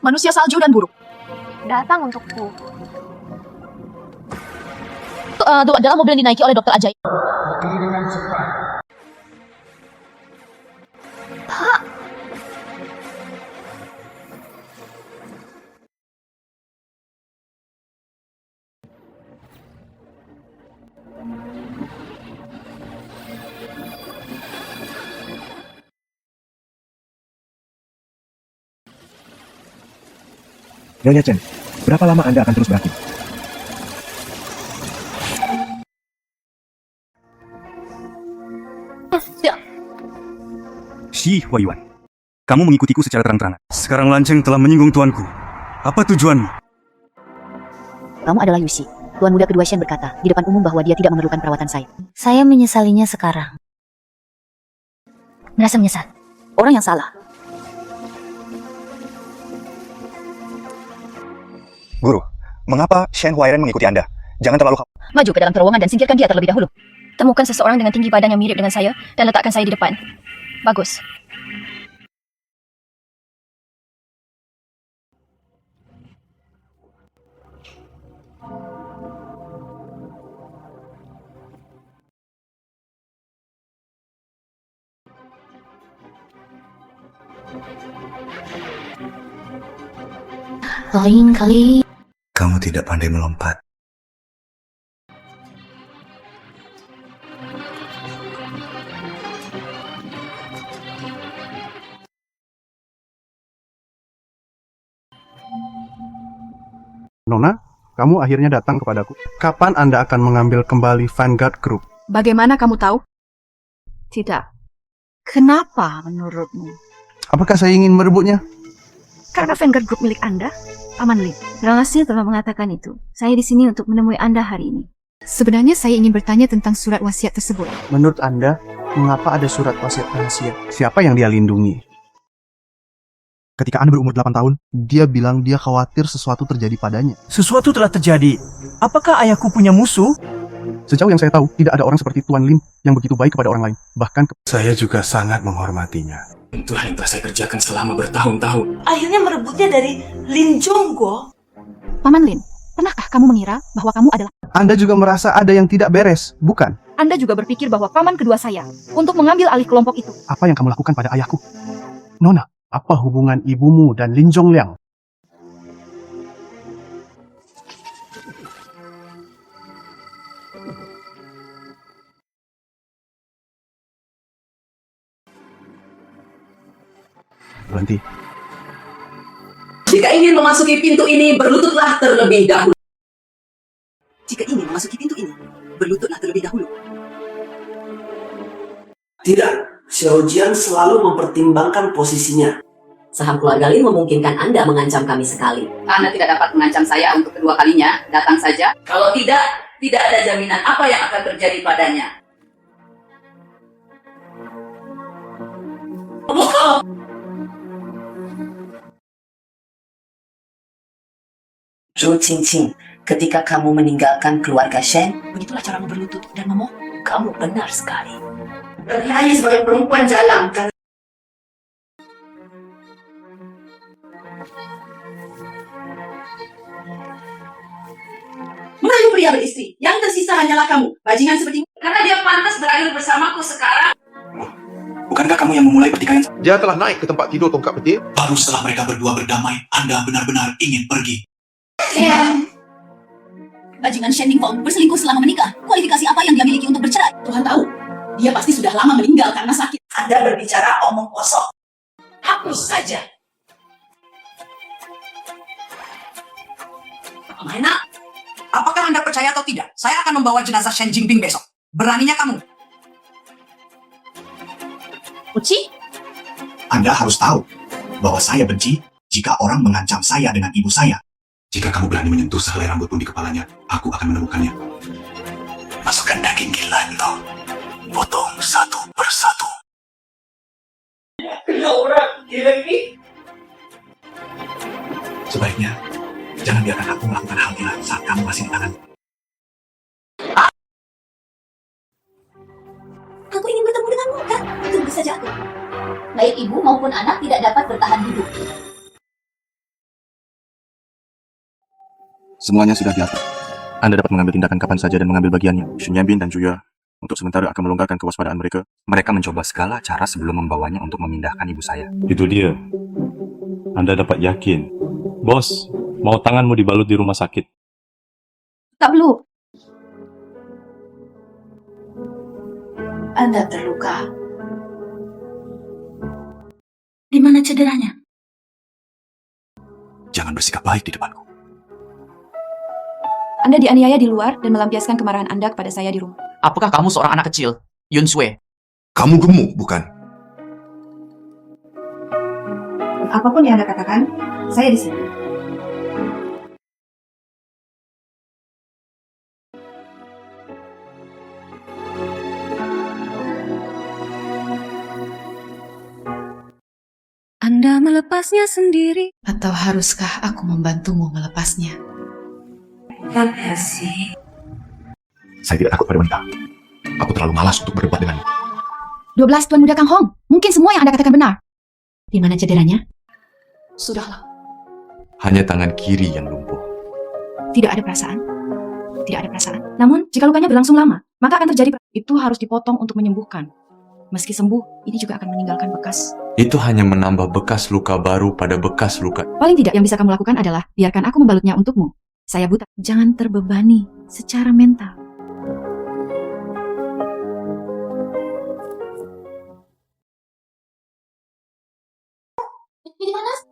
Manusia salju dan burung. Datang untukku. Itu adalah mobil yang dinaiki oleh dokter ajaib. Nyonya Chen, berapa lama Anda akan terus beraktif? Shi Huayuan, kamu mengikutiku secara terang-terangan. Sekarang Lanceng telah menyinggung tuanku. Apa tujuanmu? Kamu adalah Yushi. Tuan muda kedua Shen berkata di depan umum bahwa dia tidak memerlukan perawatan saya. Saya menyesalinya sekarang. Merasa menyesal. Orang yang salah. Guru, mengapa Shen Huairen mengikuti Anda? Jangan terlalu Maju ke dalam terowongan dan singkirkan dia terlebih dahulu. Temukan seseorang dengan tinggi badan yang mirip dengan saya dan letakkan saya di depan. Bagus. Lain kali. Kamu tidak pandai melompat. Nona, kamu akhirnya datang kepadaku. Kapan Anda akan mengambil kembali Vanguard Group? Bagaimana kamu tahu? Tidak. Kenapa menurutmu? Apakah saya ingin merebutnya? Karena Vanguard Group milik Anda, Paman Lin. Rangasir telah mengatakan itu. Saya di sini untuk menemui Anda hari ini. Sebenarnya saya ingin bertanya tentang surat wasiat tersebut. Menurut Anda, mengapa ada surat wasiat rahasia? Siapa yang dia lindungi? Ketika Anda berumur 8 tahun, dia bilang dia khawatir sesuatu terjadi padanya. Sesuatu telah terjadi. Apakah ayahku punya musuh? Sejauh yang saya tahu, tidak ada orang seperti Tuan Lin yang begitu baik kepada orang lain. Bahkan saya juga sangat menghormatinya. Itulah yang telah saya kerjakan selama bertahun-tahun. Akhirnya merebutnya dari Lin Zhongguo. Paman Lin, pernahkah kamu mengira bahwa kamu adalah... Anda juga merasa ada yang tidak beres, bukan? Anda juga berpikir bahwa paman kedua saya untuk mengambil alih kelompok itu. Apa yang kamu lakukan pada ayahku? Nona, apa hubungan ibumu dan Lin Zhongliang? Berhenti. Jika ingin memasuki pintu ini, berlututlah terlebih dahulu. Jika ingin memasuki pintu ini, berlututlah terlebih dahulu. Tidak, Xiao Jian selalu mempertimbangkan posisinya. Saham keluarga Lin memungkinkan Anda mengancam kami sekali. Anda tidak dapat mengancam saya untuk kedua kalinya, datang saja. Kalau tidak, tidak ada jaminan apa yang akan terjadi padanya. Zhou Qingqing, ketika kamu meninggalkan keluarga Shen, begitulah caramu berlutut dan memohon. Kamu benar sekali. Bernyanyi sebagai perempuan jalan. Merayu pria beristri, yang tersisa hanyalah kamu, bajingan sepertimu. Karena dia pantas berakhir bersamaku sekarang. Bukankah kamu yang memulai pertikaian? Dia telah naik ke tempat tidur tongkat petir. Baru setelah mereka berdua berdamai, Anda benar-benar ingin pergi. Bajingan Shen Ningfeng berselingkuh selama menikah. Kualifikasi apa yang dia miliki untuk bercerai? Tuhan tahu. Dia pasti sudah lama meninggal karena sakit. Anda berbicara omong kosong. Hapus saja. Maina, apakah Anda percaya atau tidak? Saya akan membawa jenazah Shen Jinping besok. Beraninya kamu? Uci? Anda harus tahu bahwa saya benci jika orang mengancam saya dengan ibu saya. Jika kamu berani menyentuh sehelai rambut pun di kepalanya, aku akan menemukannya. Masukkan daging gila lo. Potong satu persatu. Kena orang gila ini. Sebaiknya Jangan biarkan aku melakukan hal gila saat kamu masih di tangan. Aku ingin bertemu denganmu, kan? Tunggu saja aku. Baik ibu maupun anak tidak dapat bertahan hidup. Semuanya sudah diatur. Anda dapat mengambil tindakan kapan saja dan mengambil bagiannya. Shen Yanbing dan Juya untuk sementara akan melonggarkan kewaspadaan mereka. Mereka mencoba segala cara sebelum membawanya untuk memindahkan ibu saya. Itu dia. Anda dapat yakin. Bos, mau tanganmu dibalut di rumah sakit. Tak perlu. Anda terluka. Di mana cederanya? Jangan bersikap baik di depanku. Anda dianiaya di luar dan melampiaskan kemarahan Anda kepada saya di rumah. Apakah kamu seorang anak kecil, Yun Sue? Kamu gemuk, bukan? Apapun yang Anda katakan, saya di sini. Anda melepasnya sendiri. Atau haruskah aku membantumu melepasnya? Saya tidak takut pada wanita. Aku terlalu malas untuk berdebat denganmu. 12 Tuan Muda Kang Hong. Mungkin semua yang Anda katakan benar. Di mana cederanya? Sudahlah. Hanya tangan kiri yang lumpuh. Tidak ada perasaan. Tidak ada perasaan. Namun, jika lukanya berlangsung lama, maka akan terjadi itu harus dipotong untuk menyembuhkan. Meski sembuh, ini juga akan meninggalkan bekas. Itu hanya menambah bekas luka baru pada bekas luka. Paling tidak yang bisa kamu lakukan adalah biarkan aku membalutnya untukmu. Saya buta. Jangan terbebani secara mental.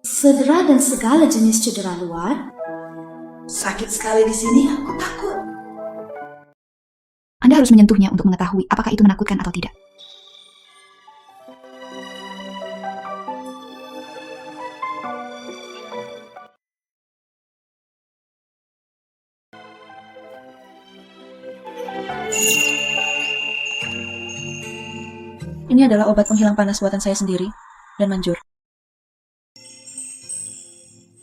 Cedera dan segala jenis cedera luar. Sakit sekali di sini, aku takut. Anda harus menyentuhnya untuk mengetahui apakah itu menakutkan atau tidak. Ini adalah obat penghilang panas buatan saya sendiri dan manjur.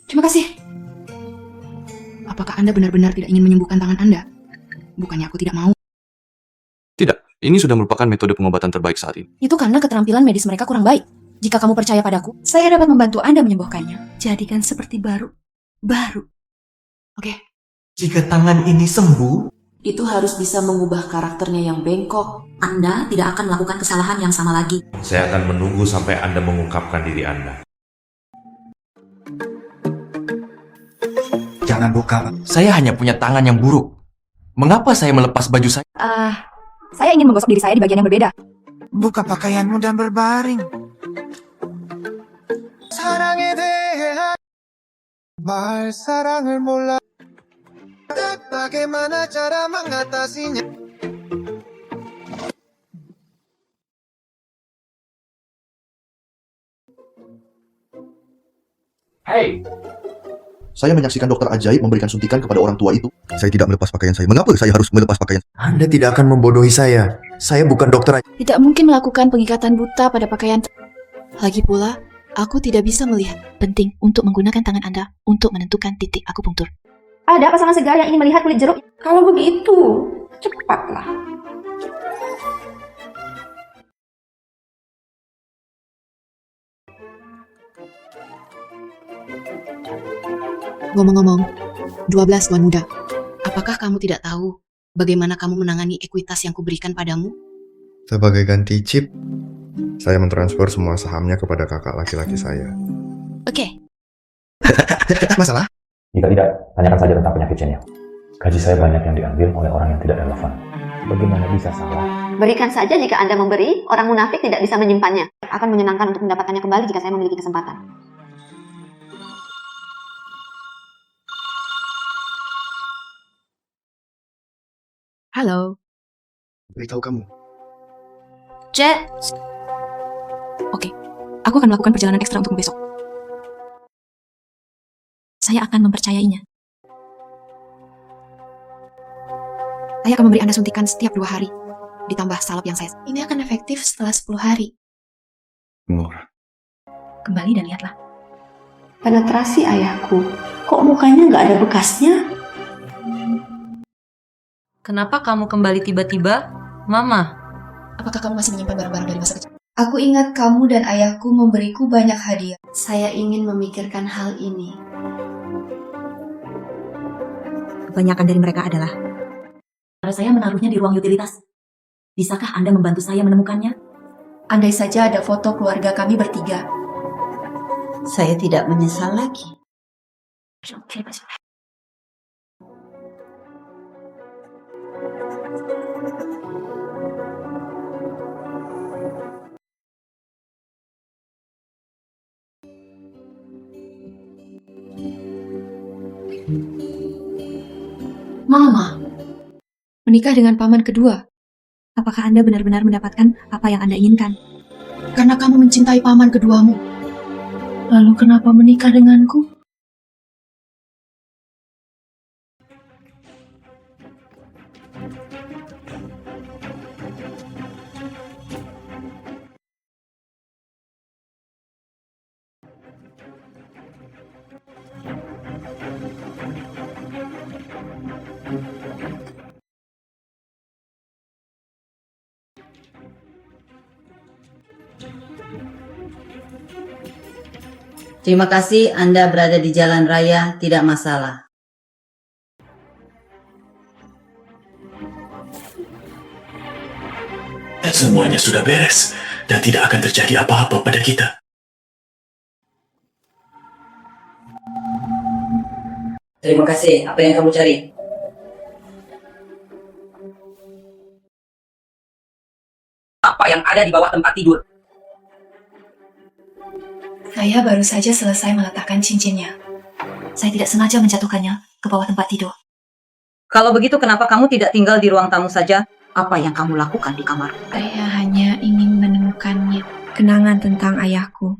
Terima kasih. Apakah Anda benar-benar tidak ingin menyembuhkan tangan Anda? Bukannya aku tidak mau. Tidak, ini sudah merupakan metode pengobatan terbaik saat ini. Itu karena keterampilan medis mereka kurang baik. Jika kamu percaya padaku, saya dapat membantu Anda menyembuhkannya. Jadikan seperti baru. Baru. Oke. Jika tangan ini sembuh, Itu harus bisa mengubah karakternya yang bengkok. Anda tidak akan melakukan kesalahan yang sama lagi. Saya akan menunggu sampai Anda mengungkapkan diri Anda. jangan buka. Saya hanya punya tangan yang buruk. Mengapa saya melepas baju saya? Saya ingin menggosok diri saya di bagian yang berbeda. Buka pakaianmu dan berbaring. 사랑에 대해 말 사랑을 몰라 bagaimana cara mengatasinya. Hey. Saya menyaksikan dokter ajaib memberikan suntikan kepada orang tua itu. Saya tidak melepas pakaian saya. Mengapa saya harus melepas pakaian? Anda tidak akan membodohi saya. Saya bukan dokter ajaib. Tidak mungkin melakukan pengikatan buta pada pakaian. Lagi pula, aku tidak bisa melihat. Penting untuk menggunakan tangan Anda untuk menentukan titik akupunktur. Ada pasangan segar yang ingin melihat kulit jeruk. Kalau begitu, cepatlah. Ngomong-ngomong, 12 Tuan Muda, apakah kamu tidak tahu bagaimana kamu menangani ekuitas yang kuberikan padamu? Sebagai ganti chip, saya mentransfer semua sahamnya kepada kakak laki-laki saya. Oke. Masalah? Jika tidak, tanyakan saja tentang penyakit Chenya. Gaji saya banyak yang diambil oleh orang yang tidak relevan. Bagaimana bisa salah? Berikan saja jika Anda memberi, orang munafik tidak bisa menyimpannya. Akan menyenangkan untuk mendapatkannya kembali jika saya memiliki kesempatan. Halo. Beritahu kamu. Jet. Oke, aku akan melakukan perjalanan ekstra untuk besok. Saya akan mempercayainya. Saya akan memberi Anda suntikan setiap 2 hari. Ditambah salep yang saya... Ini akan efektif setelah 10 hari. Nur. Kembali dan lihatlah. Penetrasi ayahku. Kok mukanya nggak ada bekasnya? Kenapa kamu kembali tiba-tiba? Mama. Apakah kamu masih menyimpan barang-barang dari masa kecil? Aku ingat kamu dan ayahku memberiku banyak hadiah. Saya ingin memikirkan hal ini. Kebanyakan dari mereka adalah saya menaruhnya di ruang utilitas. Bisakah Anda membantu saya menemukannya? Andai saja ada foto keluarga kami bertiga. Saya tidak menyesal lagi. Mama, menikah dengan paman kedua. Apakah Anda benar-benar mendapatkan apa yang Anda inginkan? Karena kamu mencintai paman keduamu. Lalu kenapa menikah denganku? Terima kasih Anda berada di jalan raya, tidak masalah. Dan semuanya sudah beres, dan tidak akan terjadi apa-apa pada kita. Terima kasih. Apa yang kamu cari? Apa yang ada di bawah tempat tidur? Saya baru saja selesai meletakkan cincinnya. Saya tidak sengaja menjatuhkannya ke bawah tempat tidur. Kalau begitu kenapa kamu tidak tinggal di ruang tamu saja? Apa yang kamu lakukan di kamar? Saya hanya ingin menemukannya. Kenangan tentang ayahku.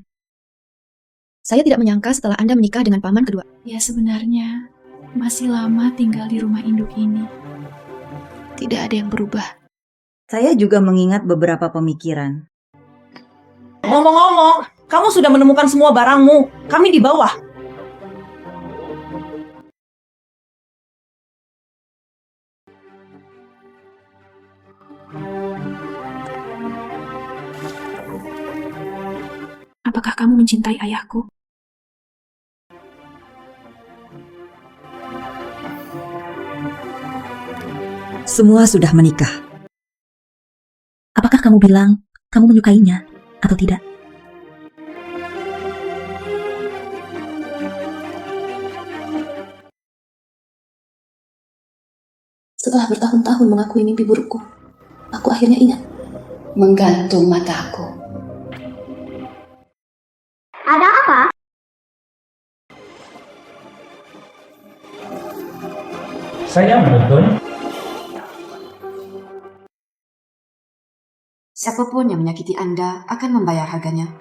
Saya tidak menyangka setelah Anda menikah dengan paman kedua. Ya sebenarnya masih lama tinggal di rumah induk ini. Tidak ada yang berubah. Saya juga mengingat beberapa pemikiran. Ngomong-ngomong, kamu sudah menemukan semua barangmu. Kami di bawah. Apakah kamu mencintai ayahku? Semua sudah menikah. Apakah kamu bilang kamu menyukainya atau tidak? Setelah bertahun-tahun mengakui mimpi burukku, aku akhirnya ingat. Menggantung mataku. Ada apa? Saya menuntun. Siapapun yang menyakiti Anda akan membayar harganya.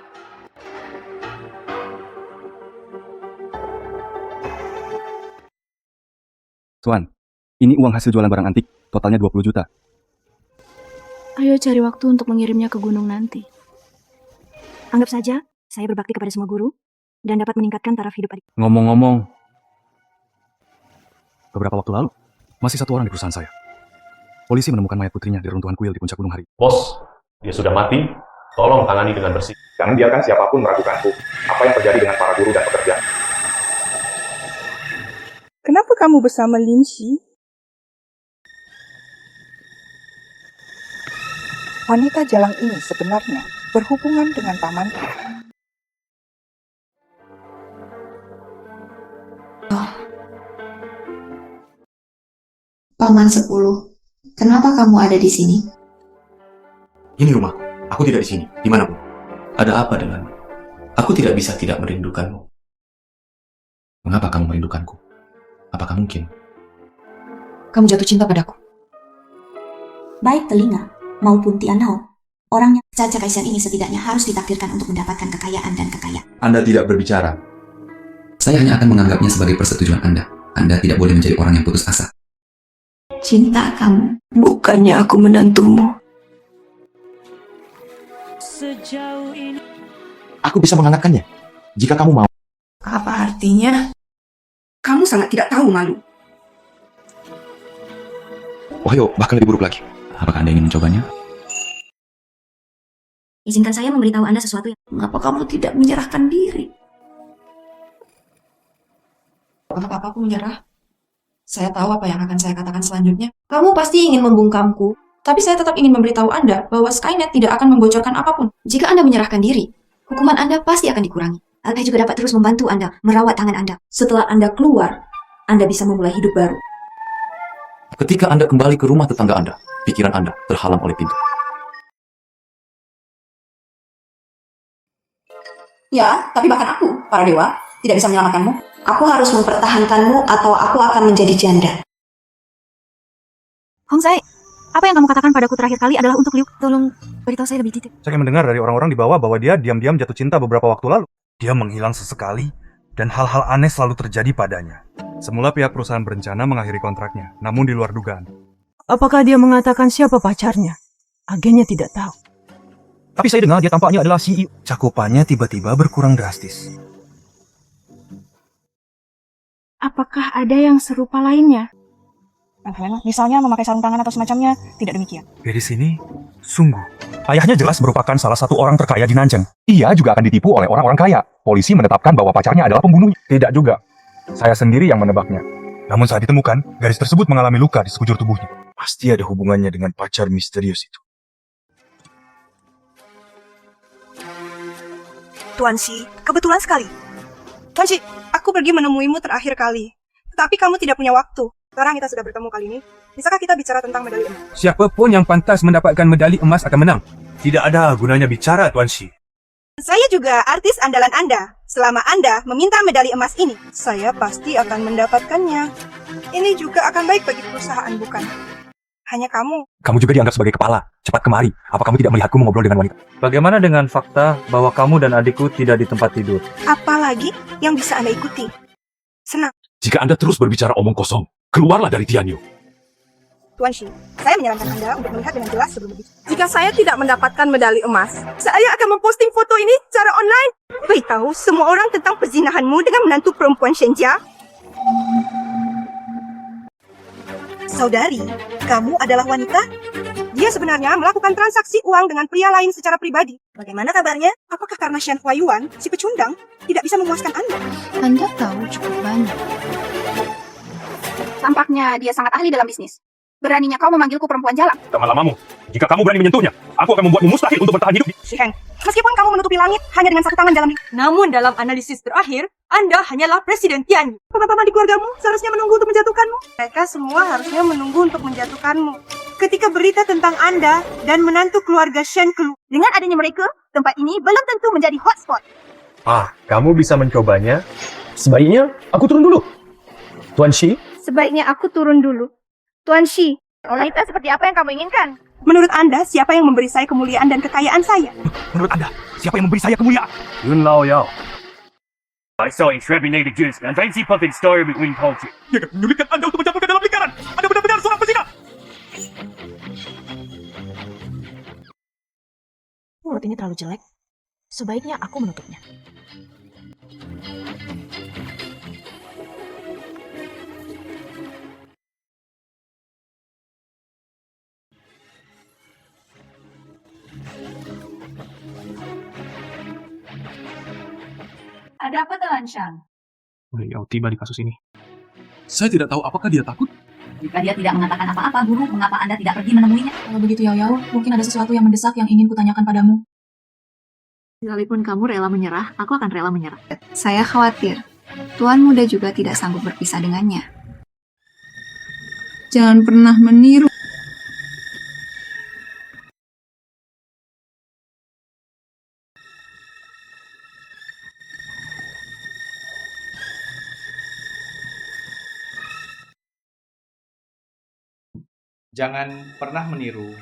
Tuan, ini uang hasil jualan barang antik, totalnya 20 juta. Ayo cari waktu untuk mengirimnya ke gunung nanti. Anggap saja saya berbakti kepada semua guru dan dapat meningkatkan taraf hidup adik. Ngomong-ngomong, beberapa waktu lalu, masih satu orang di perusahaan saya. Polisi menemukan mayat putrinya di reruntuhan kuil di puncak gunung hari. Bos, dia sudah mati. Tolong tangani dengan bersih. Jangan biarkan siapapun meragukanku. Apa yang terjadi dengan para guru dan pekerja? Kenapa kamu bersama Lindsay? Wanita jalang ini sebenarnya berhubungan dengan paman. Paman 10, kenapa kamu ada di sini? Ini rumahku. Aku tidak di sini, dimanapun. Ada apa denganmu? Aku tidak bisa tidak merindukanmu. Mengapa kamu merindukanku? Apakah mungkin? Kamu jatuh cinta padaku. Baik telinga maupun Tianao, orang yang Caca Kaisian ini setidaknya harus ditakdirkan untuk mendapatkan kekayaan dan kekayaan. Anda tidak berbicara. Saya hanya akan menganggapnya sebagai persetujuan Anda. Anda tidak boleh menjadi orang yang putus asa. Cinta kamu, bukannya aku menantumu. Sejauh ini Aku bisa mengangkatkannya, jika kamu mau. Apa artinya? sangat tidak tahu malu. Ohio bahkan lebih buruk lagi. Apakah Anda ingin mencobanya? Izinkan saya memberitahu Anda sesuatu yang... Mengapa kamu tidak menyerahkan diri? Kenapa aku menyerah? Saya tahu apa yang akan saya katakan selanjutnya. Kamu pasti ingin membungkamku, tapi saya tetap ingin memberitahu Anda bahwa Skynet tidak akan membocorkan apapun. Jika Anda menyerahkan diri, hukuman Anda pasti akan dikurangi. Alkai juga dapat terus membantu Anda, merawat tangan Anda. Setelah Anda keluar, Anda bisa memulai hidup baru. Ketika Anda kembali ke rumah tetangga Anda, pikiran Anda terhalang oleh pintu. Ya, tapi bahkan aku, para dewa, tidak bisa menyelamatkanmu. Aku harus mempertahankanmu atau aku akan menjadi janda. Hongsai, apa yang kamu katakan padaku terakhir kali adalah untuk Liu. Tolong beritahu saya lebih detail. Saya mendengar dari orang-orang di bawah bahwa dia diam-diam jatuh cinta beberapa waktu lalu. Dia menghilang sesekali, dan hal-hal aneh selalu terjadi padanya. Semula pihak perusahaan berencana mengakhiri kontraknya, namun di luar dugaan. Apakah dia mengatakan siapa pacarnya? Agennya tidak tahu. Tapi saya dengar dia tampaknya adalah CEO. Cakupannya tiba-tiba berkurang drastis. Apakah ada yang serupa lainnya? Misalnya memakai sarung tangan atau semacamnya, tidak demikian. Dari sini, sungguh. Ayahnya jelas merupakan salah satu orang terkaya di Nanjing. Ia juga akan ditipu oleh orang-orang kaya. Polisi menetapkan bahwa pacarnya adalah pembunuhnya. Tidak juga. Saya sendiri yang menebaknya. Namun saat ditemukan, garis tersebut mengalami luka di sekujur tubuhnya. Pasti ada hubungannya dengan pacar misterius itu. Tuan Shi, kebetulan sekali. Tuan Shi, aku pergi menemuimu terakhir kali. Tetapi kamu tidak punya waktu. Sekarang kita sudah bertemu kali ini. Bisakah kita bicara tentang medali emas? Siapapun yang pantas mendapatkan medali emas akan menang. Tidak ada gunanya bicara, Tuan Shi. Saya juga artis andalan Anda. Selama Anda meminta medali emas ini, saya pasti akan mendapatkannya. Ini juga akan baik bagi perusahaan, bukan? Hanya kamu. Kamu juga dianggap sebagai kepala. Cepat kemari. Apa kamu tidak melihatku mengobrol dengan wanita? Bagaimana dengan fakta bahwa kamu dan adikku tidak di tempat tidur? Apalagi yang bisa Anda ikuti? Senang. Jika Anda terus berbicara omong kosong, keluarlah dari Tianyu. Tuan Shi, saya menyarankan Anda untuk melihat dengan jelas sebelum berbicara. Jika saya tidak mendapatkan medali emas, saya akan memposting foto ini secara online. Beritahu semua orang tentang perzinahanmu dengan menantu perempuan Shenjia. Saudari, kamu adalah wanita? Dia sebenarnya melakukan transaksi uang dengan pria lain secara pribadi. Bagaimana kabarnya? Apakah karena Shen Huayuan, si pecundang, tidak bisa memuaskan Anda? Anda tahu cukup banyak. Tampaknya dia sangat ahli dalam bisnis. Beraninya kau memanggilku perempuan jalan. Lama-lamamu. Jika kamu berani menyentuhnya, aku akan membuatmu mustahil untuk bertahan hidup. Shiheng, meskipun kamu menutupi langit hanya dengan satu tangan dalam namun dalam analisis terakhir, Anda hanyalah Presiden Tianyu. Paman-paman di keluargamu seharusnya menunggu untuk menjatuhkanmu. Mereka semua harusnya menunggu untuk menjatuhkanmu. Ketika berita tentang Anda dan menantu keluarga Shen keluar. Dengan adanya mereka, tempat ini belum tentu menjadi hotspot. Kamu bisa mencobanya. Sebaiknya aku turun dulu. Tuan Shi? Sebaiknya aku turun dulu. Tuan Shi, wanita seperti apa yang kamu inginkan? Menurut Anda, siapa yang memberi saya kemuliaan dan kekayaan saya? Menurut Anda, siapa yang memberi saya kemuliaan? Yun Lao Yao. I saw intrepinated Jews and fancy puppet story between culture. Dia akan menyulitkan Anda untuk mencampurkan dalam lingkaran. Anda benar-benar seorang pezina. Mulut ini terlalu jelek. Sebaiknya aku menutupnya. Ada apa dengan Shan? Beliau tiba di kasus ini. Saya tidak tahu apakah dia takut. Jika dia tidak mengatakan apa-apa, Guru, mengapa Anda tidak pergi menemuinya? Kalau begitu, Yao Yao, mungkin ada sesuatu yang mendesak yang ingin kutanyakan padamu. Sekalipun kamu rela menyerah, aku akan rela menyerah. Saya khawatir, Tuan Muda juga tidak sanggup berpisah dengannya. Jangan pernah meniru. Jangan pernah meniru.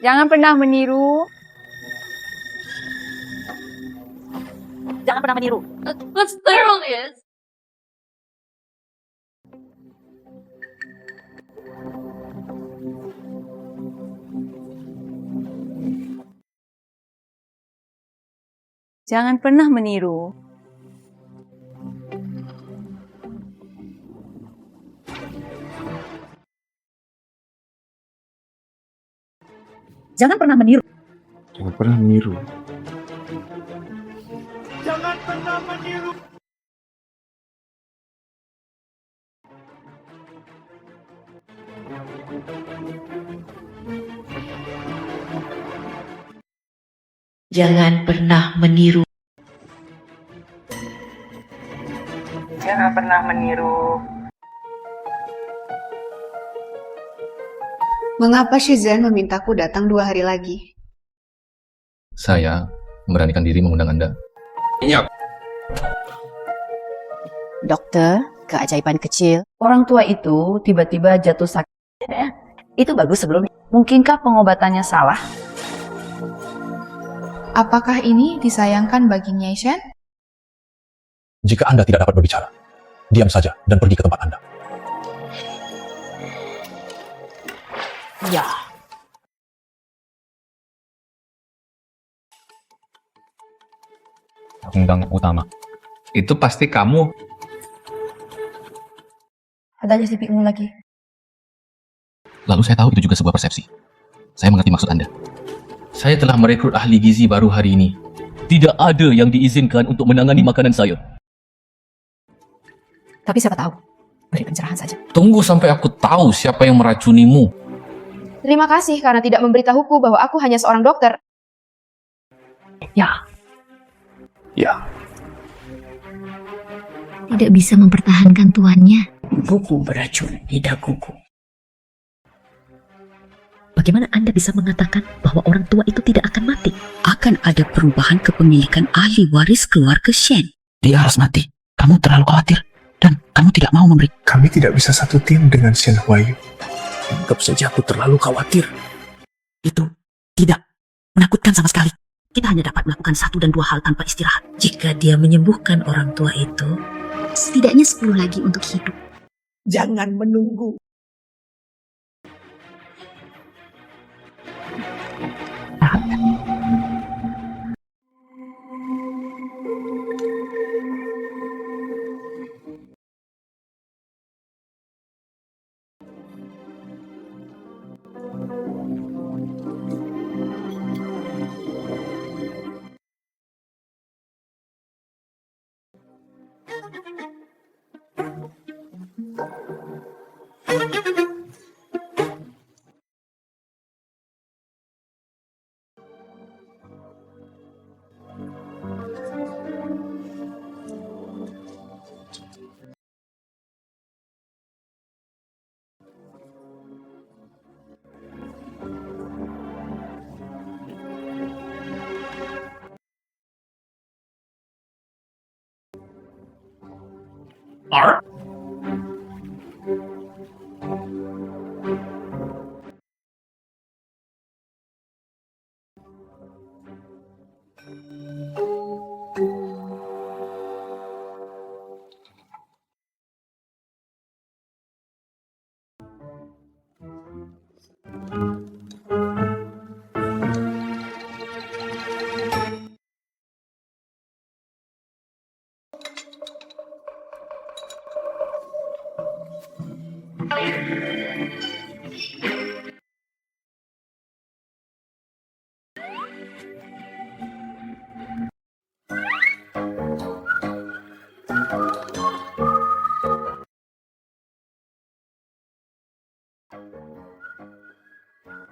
Jangan pernah meniru. Jangan pernah meniru. What's literally is? Jangan pernah meniru. Jangan pernah meniru. Jangan pernah meniru. Jangan pernah meniru. Jangan pernah meniru. Jangan pernah meniru. Mengapa Shizan memintaku datang 2 hari lagi? Saya memberanikan diri mengundang Anda. Iya. Dokter, keajaiban kecil. Orang tua itu tiba-tiba jatuh sakit. Itu bagus sebelumnya. Mungkinkah pengobatannya salah? Apakah ini disayangkan bagi Nyai Shen? Jika Anda tidak dapat berbicara, diam saja dan pergi ke tempat Anda. Ya. Undang utama. Itu pasti kamu. Ada CCTV lagi. Lalu saya tahu itu juga sebuah persepsi. Saya mengerti maksud Anda. Saya telah merekrut ahli gizi baru hari ini. Tidak ada yang diizinkan untuk menangani makanan saya. Tapi siapa tahu, beri pencerahan saja. Tunggu sampai aku tahu siapa yang meracunimu. Terima kasih karena tidak memberitahuku bahwa aku hanya seorang dokter. Ya. Ya. Tidak bisa mempertahankan tuannya. Buku beracun di daguku. Bagaimana Anda bisa mengatakan bahwa orang tua itu tidak akan mati? Akan ada perubahan kepemilikan ahli waris keluarga Shen. Dia harus mati. Kamu terlalu khawatir. Dan kamu tidak mau memberi. Kami tidak bisa satu tim dengan Shen Huayu. Anggap saja aku terlalu khawatir. Itu tidak menakutkan sama sekali. Kita hanya dapat melakukan 1 dan 2 hal tanpa istirahat. Jika dia menyembuhkan orang tua itu, setidaknya 10 lagi untuk hidup. Jangan menunggu.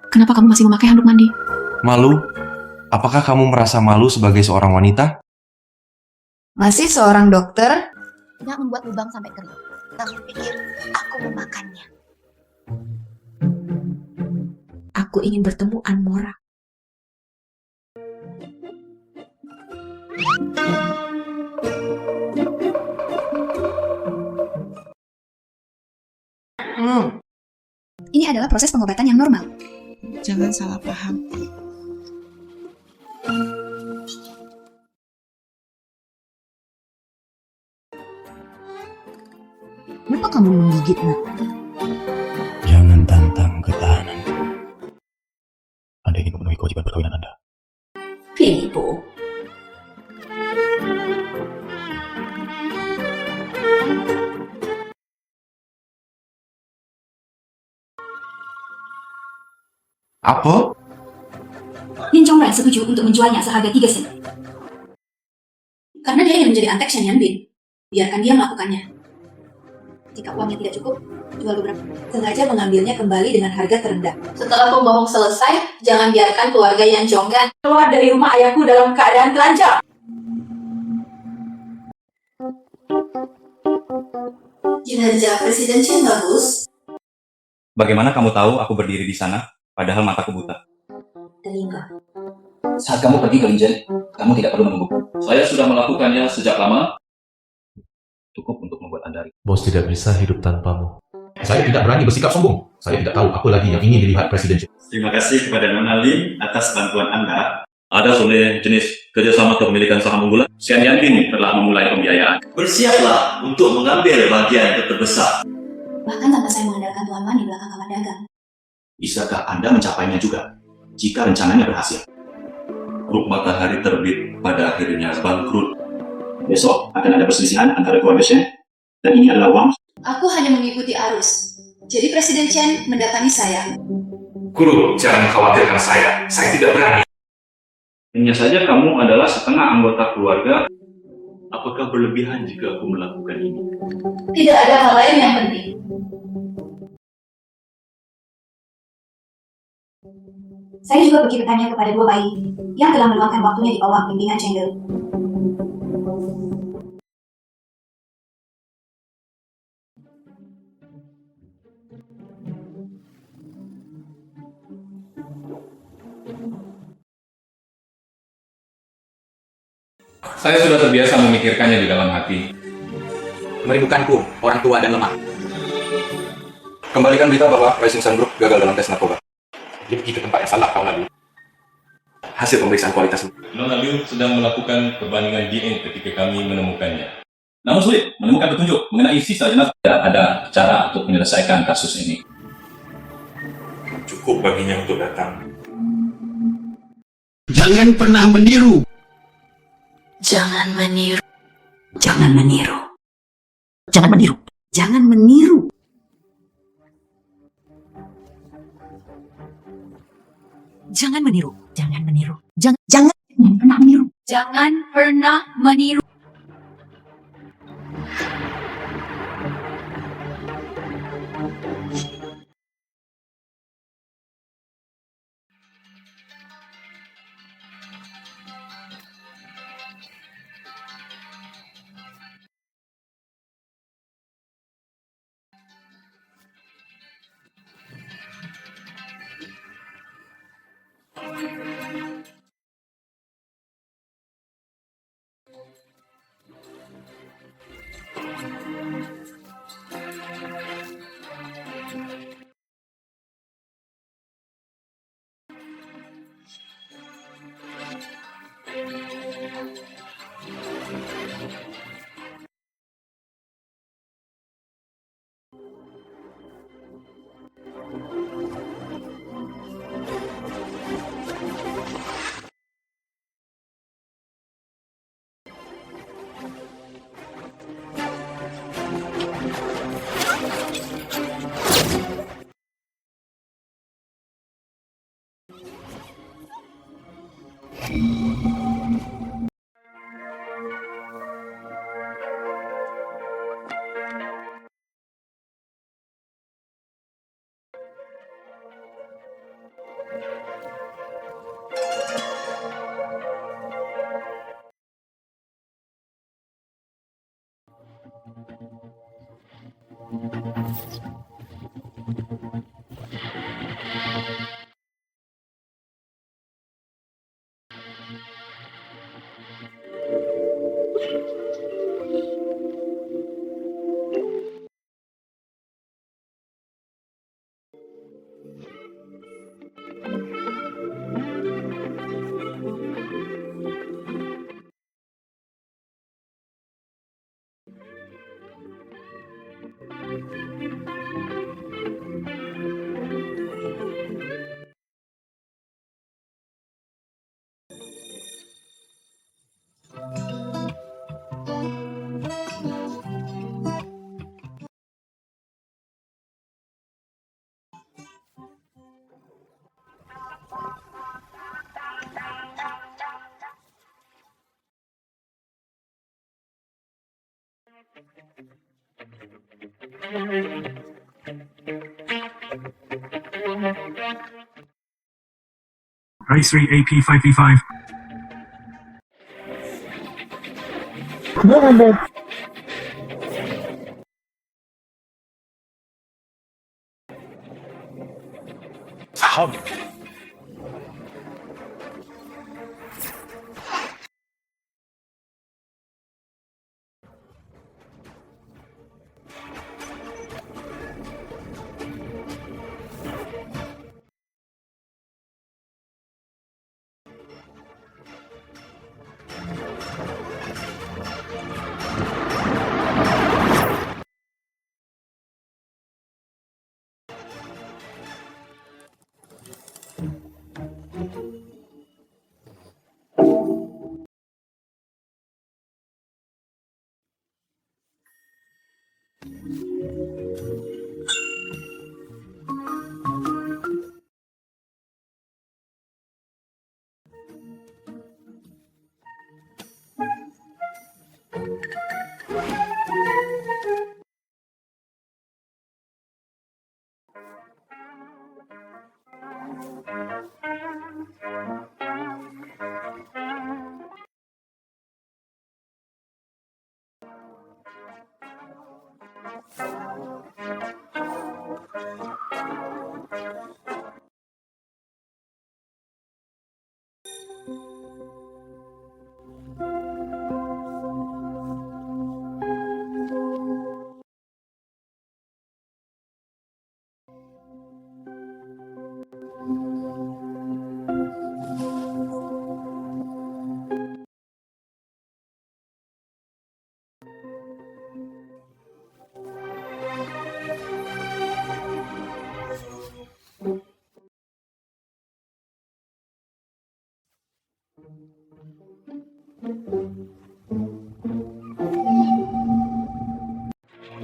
Kenapa kamu masih memakai handuk mandi? Malu? Apakah kamu merasa malu sebagai seorang wanita? Masih seorang dokter? Tidak membuat lubang sampai kering. Kamu pikir aku memakannya? aku ingin bertemu Anmora. Ini adalah proses pengobatan yang normal. Jangan salah paham. Kenapa kamu menggigit, Nak? Jangan tantang ketahanan. Anda ingin memenuhi kewajiban perkawinan Anda. Filipo, Apa? Lin Chongran setuju untuk menjualnya seharga 3 sen. Karena dia ingin menjadi antek Shen Yanbin. Biarkan dia melakukannya. Jika uangnya tidak cukup, jual beberapa. Sengaja mengambilnya kembali dengan harga terendah. Setelah pembohong selesai, jangan biarkan keluarga Yan Zhonggan keluar dari rumah ayahku dalam keadaan telanjang. Kinerja Presiden Chen bagus. Bagaimana kamu tahu aku berdiri di sana, padahal mataku buta? Telinga. Saat kamu pergi ke Linjen, kamu tidak perlu menunggu. Saya sudah melakukannya sejak lama. Cukup untuk membuat Anda. Bos tidak bisa hidup tanpamu. Saya tidak berani bersikap sombong. Saya tidak tahu apa lagi yang ingin dilihat Presiden. Terima kasih kepada Nona Lin atas bantuan Anda. Ada oleh jenis kerjasama kepemilikan saham unggulan, Shen Yanbin telah memulai pembiayaan. Bersiaplah untuk mengambil bagian terbesar. Bahkan tanpa saya mengandalkan Tuan Man di belakang kamar dagang. Bisakah Anda mencapainya juga, jika rencananya berhasil? Grup Matahari terbit pada akhirnya bangkrut. Besok akan ada perselisihan antara keluarga Shen, dan ini adalah uang. Aku hanya mengikuti arus. Jadi Presiden Chen mendatangi saya. Guru, jangan khawatirkan saya tidak berani. Hanya saja kamu adalah setengah anggota keluarga. Apakah berlebihan jika aku melakukan ini? Tidak ada hal lain yang penting. Saya juga pergi bertanya kepada 2 bayi yang telah meluangkan waktunya di bawah bimbingan Chengel. Saya sudah terbiasa memikirkannya di dalam hati. Merindukanku, orang tua dan lemah. Kembalikan berita bahwa Rising Sun Group gagal dalam tes narkoba. Dia pergi ke tempat yang salah tahun lalu. Hasil pemeriksaan kualitas. Nona Liu sedang melakukan perbandingan DNA ketika kami menemukannya. Namun sulit menemukan petunjuk mengenai sisa jenazah. Tidak ada cara untuk menyelesaikan kasus ini. Cukup baginya untuk datang. Jangan pernah meniru. Jangan meniru. Jangan meniru. Jangan meniru. Jangan meniru. Jangan meniru. Jangan meniru. Jangan pernah meniru. Jangan pernah meniru. I3 AP5V5. Saham.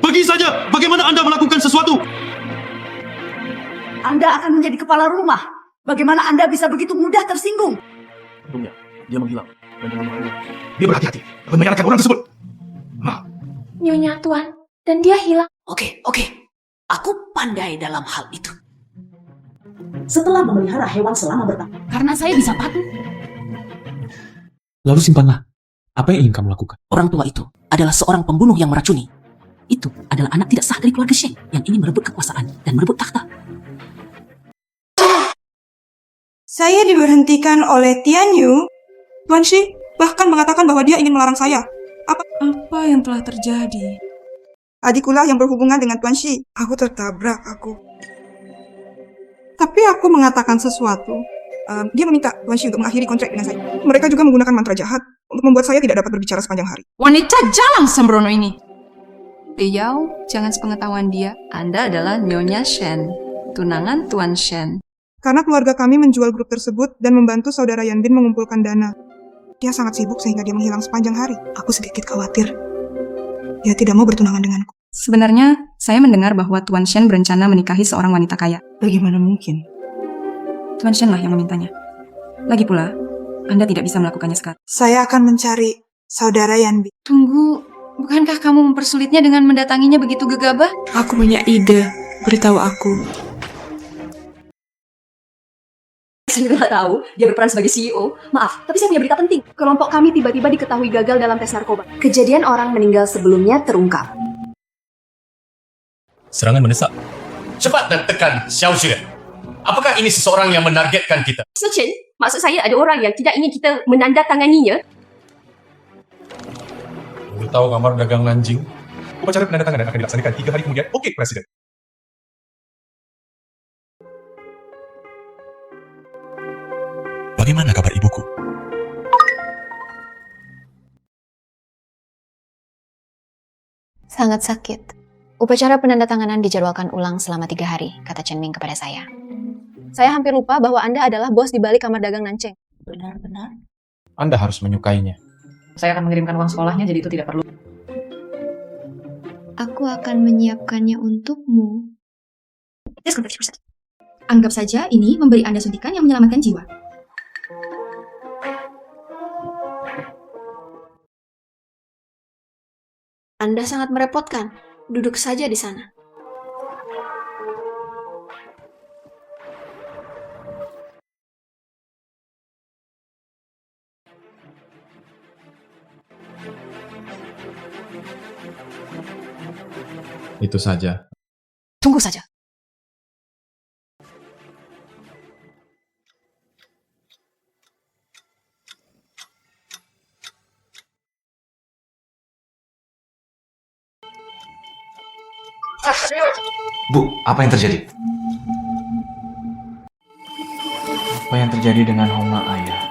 Pergi saja! Bagaimana Anda melakukan sesuatu? Anda akan menjadi kepala rumah. Bagaimana Anda bisa begitu mudah tersinggung? Untungnya, dia menghilang. Dan dengan menghilangnya, dia berhati-hati dan menyalahkan orang tersebut. Nyonya Tuan, dan dia hilang. Oke. Aku pandai dalam hal itu. Setelah memelihara hewan selama bertahun, karena saya bisa patuh. Lalu simpanlah. Apa yang ingin kamu lakukan? Orang tua itu adalah seorang pembunuh yang meracuni. Itu adalah anak tidak sah dari keluarga Shen yang ingin merebut kekuasaan dan merebut takhta. Saya diberhentikan oleh Tian Yu. Tuan Shi bahkan mengatakan bahwa dia ingin melarang saya. Apa yang telah terjadi? Adikulah yang berhubungan dengan Tuan Shi. Aku tertabrak, Tapi aku mengatakan sesuatu. Dia meminta Tuan Shi untuk mengakhiri kontrak dengan saya. Mereka juga menggunakan mantra jahat untuk membuat saya tidak dapat berbicara sepanjang hari. Wanita jalang sembrono ini. Liao, jangan sepengetahuan dia. Anda adalah Nyonya Shen, tunangan Tuan Shen. Karena keluarga kami menjual grup tersebut dan membantu saudara Yanbin mengumpulkan dana. Dia sangat sibuk sehingga dia menghilang sepanjang hari. Aku sedikit khawatir. Dia tidak mau bertunangan denganku. Sebenarnya, saya mendengar bahwa Tuan Shen berencana menikahi seorang wanita kaya. Bagaimana mungkin? Tuan Shen lah yang memintanya. Lagi pula, Anda tidak bisa melakukannya sekarang. Saya akan mencari saudara Yanbin. Tunggu, bukankah kamu mempersulitnya dengan mendatanginya begitu gegabah? Aku punya ide. Beritahu aku. Saya juga nggak tahu dia berperan sebagai CEO. Maaf, tapi saya punya berita penting. Kelompok kami tiba-tiba diketahui gagal dalam tes narkoba. Kejadian orang meninggal sebelumnya terungkap. Serangan mendesak. Cepat dan tekan Xiao Xue. Apakah ini seseorang yang menargetkan kita? So Chen, maksud saya ada orang yang tidak ingin kita menandatanganinya. Tahu kamar dagang Nanjing? Upacara penandatanganan akan dilaksanakan 3 hari kemudian. Oke, Presiden. Bagaimana kabar ibuku? Sangat sakit. Upacara penandatanganan dijadwalkan ulang selama 3 hari, kata Chen Ming kepada saya. Saya hampir lupa bahwa Anda adalah bos di balik kamar dagang Nanjing. Benar-benar. Anda harus menyukainya. Saya akan mengirimkan uang sekolahnya, jadi itu tidak perlu. Aku akan menyiapkannya untukmu. Anggap saja ini memberi Anda suntikan yang menyelamatkan jiwa. Anda sangat merepotkan. Duduk saja di sana. Itu saja. Tunggu saja. Bu, apa yang terjadi? Apa yang terjadi dengan Homa Ayah?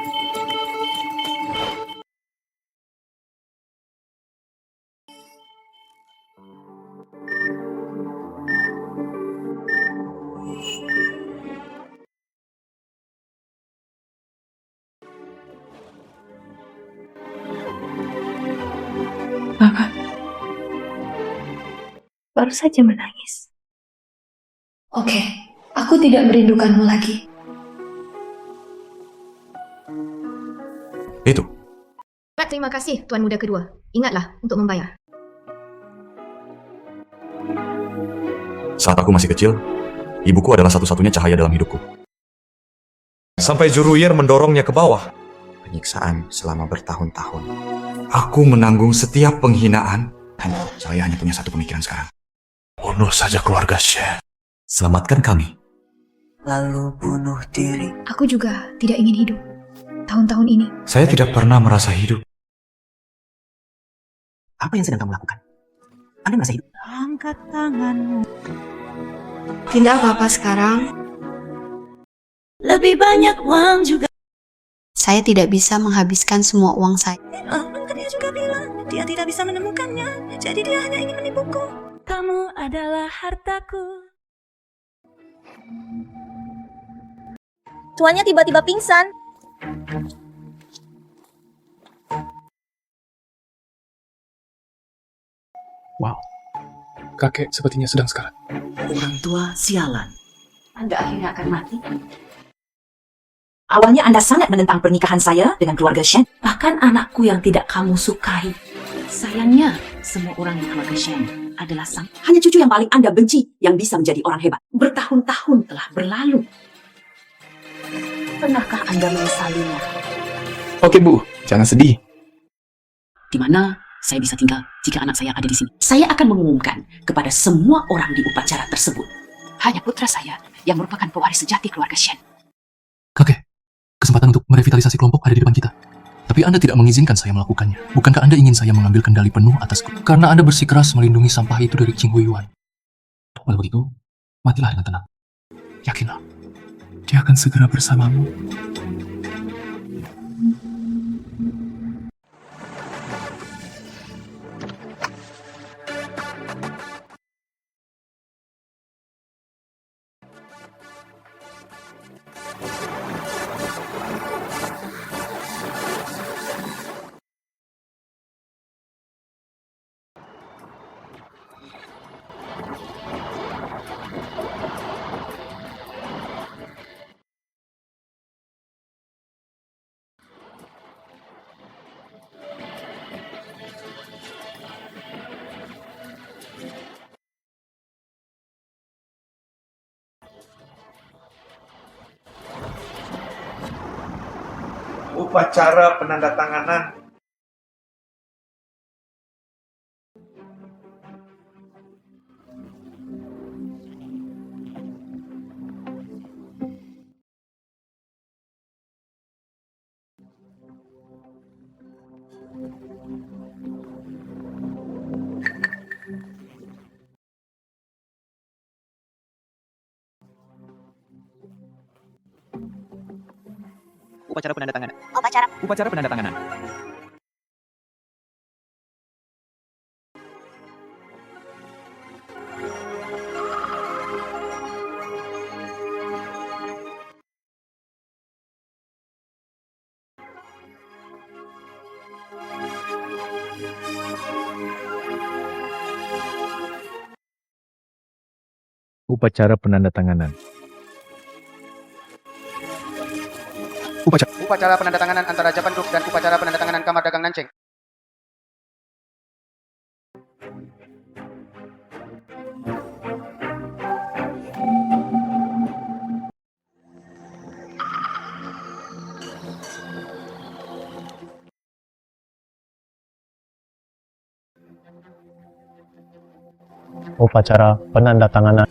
Kakak baru saja menangis. Oke, aku tidak merindukanmu lagi. Itu. Terima kasih, Tuan Muda kedua. Ingatlah untuk membayar. Saat aku masih kecil, ibuku adalah satu-satunya cahaya dalam hidupku. Sampai Juruyer mendorongnya ke bawah. Penyiksaan selama bertahun-tahun. Aku menanggung setiap penghinaan. Saya hanya punya satu pemikiran sekarang. Bunuh saja keluarga Shen. Selamatkan kami. Lalu bunuh diri. Aku juga tidak ingin hidup. Tahun-tahun ini. Saya tidak pernah merasa hidup. Apa yang sedang kamu lakukan? Anda merasa hidup? Angkat tanganmu. Tidak apa-apa sekarang. Lebih banyak uang juga. Saya tidak bisa menghabiskan semua uang saya. Dia juga bilang dia tidak bisa menemukannya. Jadi dia hanya ingin menipuku. Kamu adalah hartaku. Tuannya tiba-tiba pingsan. Wow, kakek sepertinya sedang sekarat. Orang tua sialan. Anda akhirnya akan mati. Awalnya Anda sangat menentang pernikahan saya dengan keluarga Shen. Bahkan anakku yang tidak kamu sukai. Sayangnya, semua orang di keluarga Shen adalah hanya cucu yang paling Anda benci yang bisa menjadi orang hebat. Bertahun-tahun telah berlalu. Pernahkah Anda menyesalinya? Oke Bu, jangan sedih. Di mana saya bisa tinggal jika anak saya ada di sini? Saya akan mengumumkan kepada semua orang di upacara tersebut. Hanya putra saya yang merupakan pewaris sejati keluarga Shen. Kakek, kesempatan untuk merevitalisasi kelompok ada di depan kita. Tapi Anda tidak mengizinkan saya melakukannya. Bukankah Anda ingin saya mengambil kendali penuh atasku? Karena Anda bersikeras melindungi sampah itu dari Qing Huiyuan. Kalau begitu, matilah dengan tenang. Yakinlah, dia akan segera bersamamu. Upacara penandatanganan. Upacara penandatanganan. Upacara penandatanganan. Upacara penandatanganan. Upacara penandatanganan antara Japan Group dan upacara penandatanganan Kamar Dagang Nanjing. upacara penandatanganan.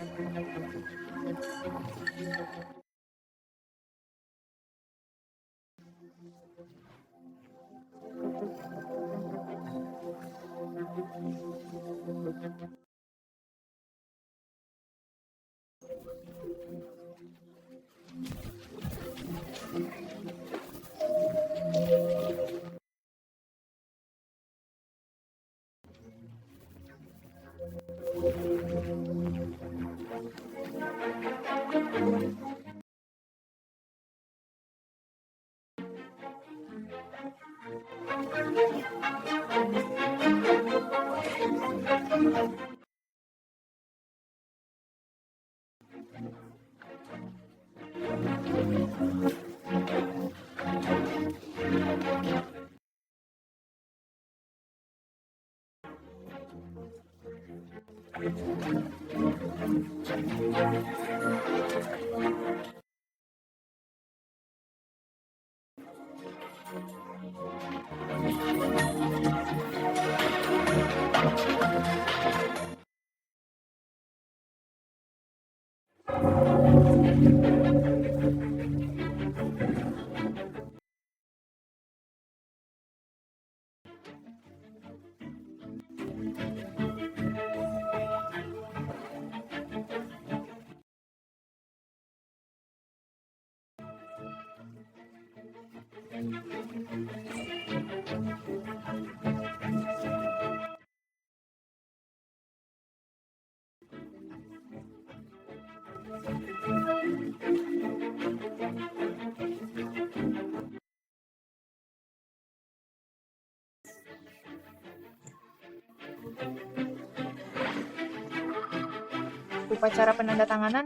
Upacara penandatanganan.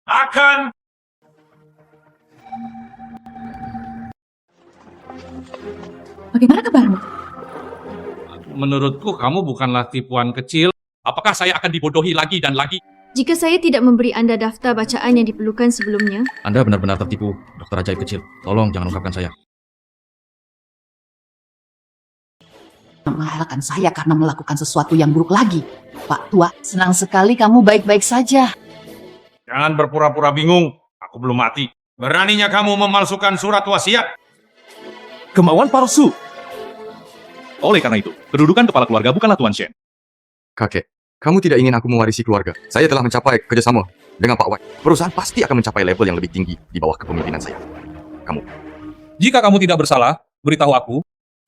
Akan. Bagaimana kabarmu? Menurutku kamu bukanlah tipuan kecil. Apakah saya akan dibodohi lagi dan lagi? Jika saya tidak memberi Anda daftar bacaan yang diperlukan sebelumnya, Anda benar-benar tertipu, dokter ajaib kecil. Tolong jangan ungkapkan saya. Mengalahkan saya karena melakukan sesuatu yang buruk lagi. Pak Tua, senang sekali kamu baik-baik saja. Jangan berpura-pura bingung. Aku belum mati. Beraninya kamu memalsukan surat wasiat. Kemauan palsu. Oleh karena itu, kedudukan kepala keluarga bukanlah Tuan Shen. Kakek, kamu tidak ingin aku mewarisi keluarga. Saya telah mencapai kerjasama dengan Pak White. Perusahaan pasti akan mencapai level yang lebih tinggi di bawah kepemimpinan saya. Kamu. Jika kamu tidak bersalah, beritahu aku.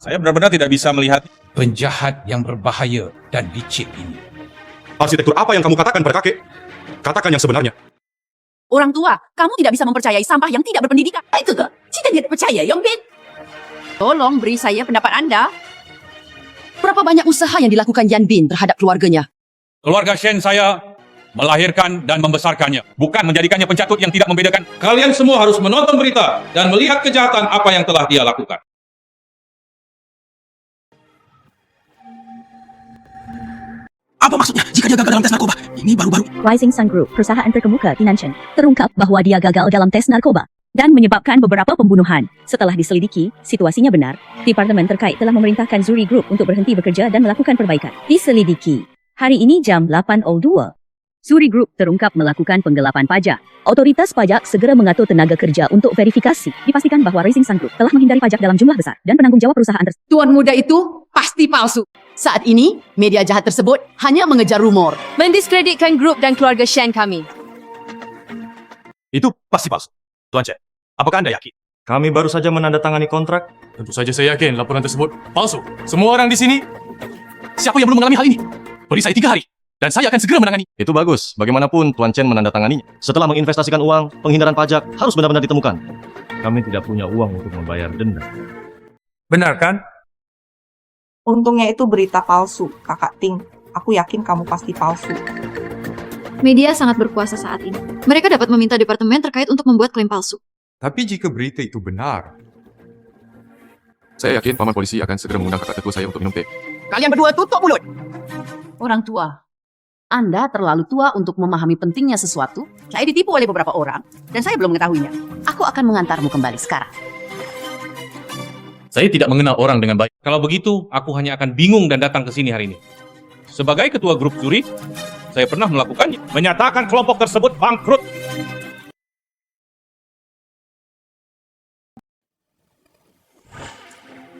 Saya benar-benar tidak bisa melihat penjahat yang berbahaya dan licik ini. Arsitektur apa yang kamu katakan pada kakek? Katakan yang sebenarnya. Orang tua, kamu tidak bisa mempercayai sampah yang tidak berpendidikan. Itu tuh, jika tidak percaya, Yongbin. Tolong beri saya pendapat Anda. Berapa banyak usaha yang dilakukan Yan Bin terhadap keluarganya? Keluarga Shen saya melahirkan dan membesarkannya, bukan menjadikannya pencatut yang tidak membedakan. Kalian semua harus menonton berita dan melihat kejahatan apa yang telah dia lakukan. Apa maksudnya jika dia gagal dalam tes narkoba? Ini baru-baru. Rising Sun Group, perusahaan terkemuka di Nanchang, terungkap bahwa dia gagal dalam tes narkoba dan menyebabkan beberapa pembunuhan. Setelah diselidiki, situasinya benar. Departemen terkait telah memerintahkan Zuri Group untuk berhenti bekerja dan melakukan perbaikan. Diselidiki. Hari ini jam 8.02. Zuri Group terungkap melakukan penggelapan pajak. Otoritas pajak segera mengatur tenaga kerja untuk verifikasi. Dipastikan bahwa Rising Sun Group telah menghindari pajak dalam jumlah besar dan penanggung jawab perusahaan tersebut. Tuan muda itu pasti palsu. Saat ini, media jahat tersebut hanya mengejar rumor. mendiskreditkan grup dan keluarga Shen kami. Itu pasti palsu. Tuan Chen, apakah Anda yakin Kami baru saja menandatangani kontrak. Tentu saja saya yakin laporan tersebut palsu. Semua orang di sini, siapa yang belum mengalami hal ini? Beri saya 3 hari, dan saya akan segera menangani. Itu bagus. Bagaimanapun Tuan Chen menandatanganinya. Setelah menginvestasikan uang, penghindaran pajak harus benar-benar ditemukan. Kami tidak punya uang untuk membayar denda. Benar kan? Untungnya itu berita palsu, Kakak Ting. Aku yakin kamu pasti palsu. Media sangat berkuasa saat ini. Mereka dapat meminta departemen terkait untuk membuat klaim palsu. Tapi jika berita itu benar, Saya yakin paman polisi akan segera mengundang kakak tetua saya untuk minum teh. Kalian berdua tutup mulut. Orang tua, Anda terlalu tua untuk memahami pentingnya sesuatu. Saya ditipu oleh beberapa orang, dan saya belum mengetahuinya. Aku akan mengantarmu kembali sekarang. Saya tidak mengenal orang dengan baik. Kalau begitu, aku hanya akan bingung dan datang ke sini hari ini. Sebagai ketua grup juri, saya pernah melakukannya. Menyatakan kelompok tersebut bangkrut.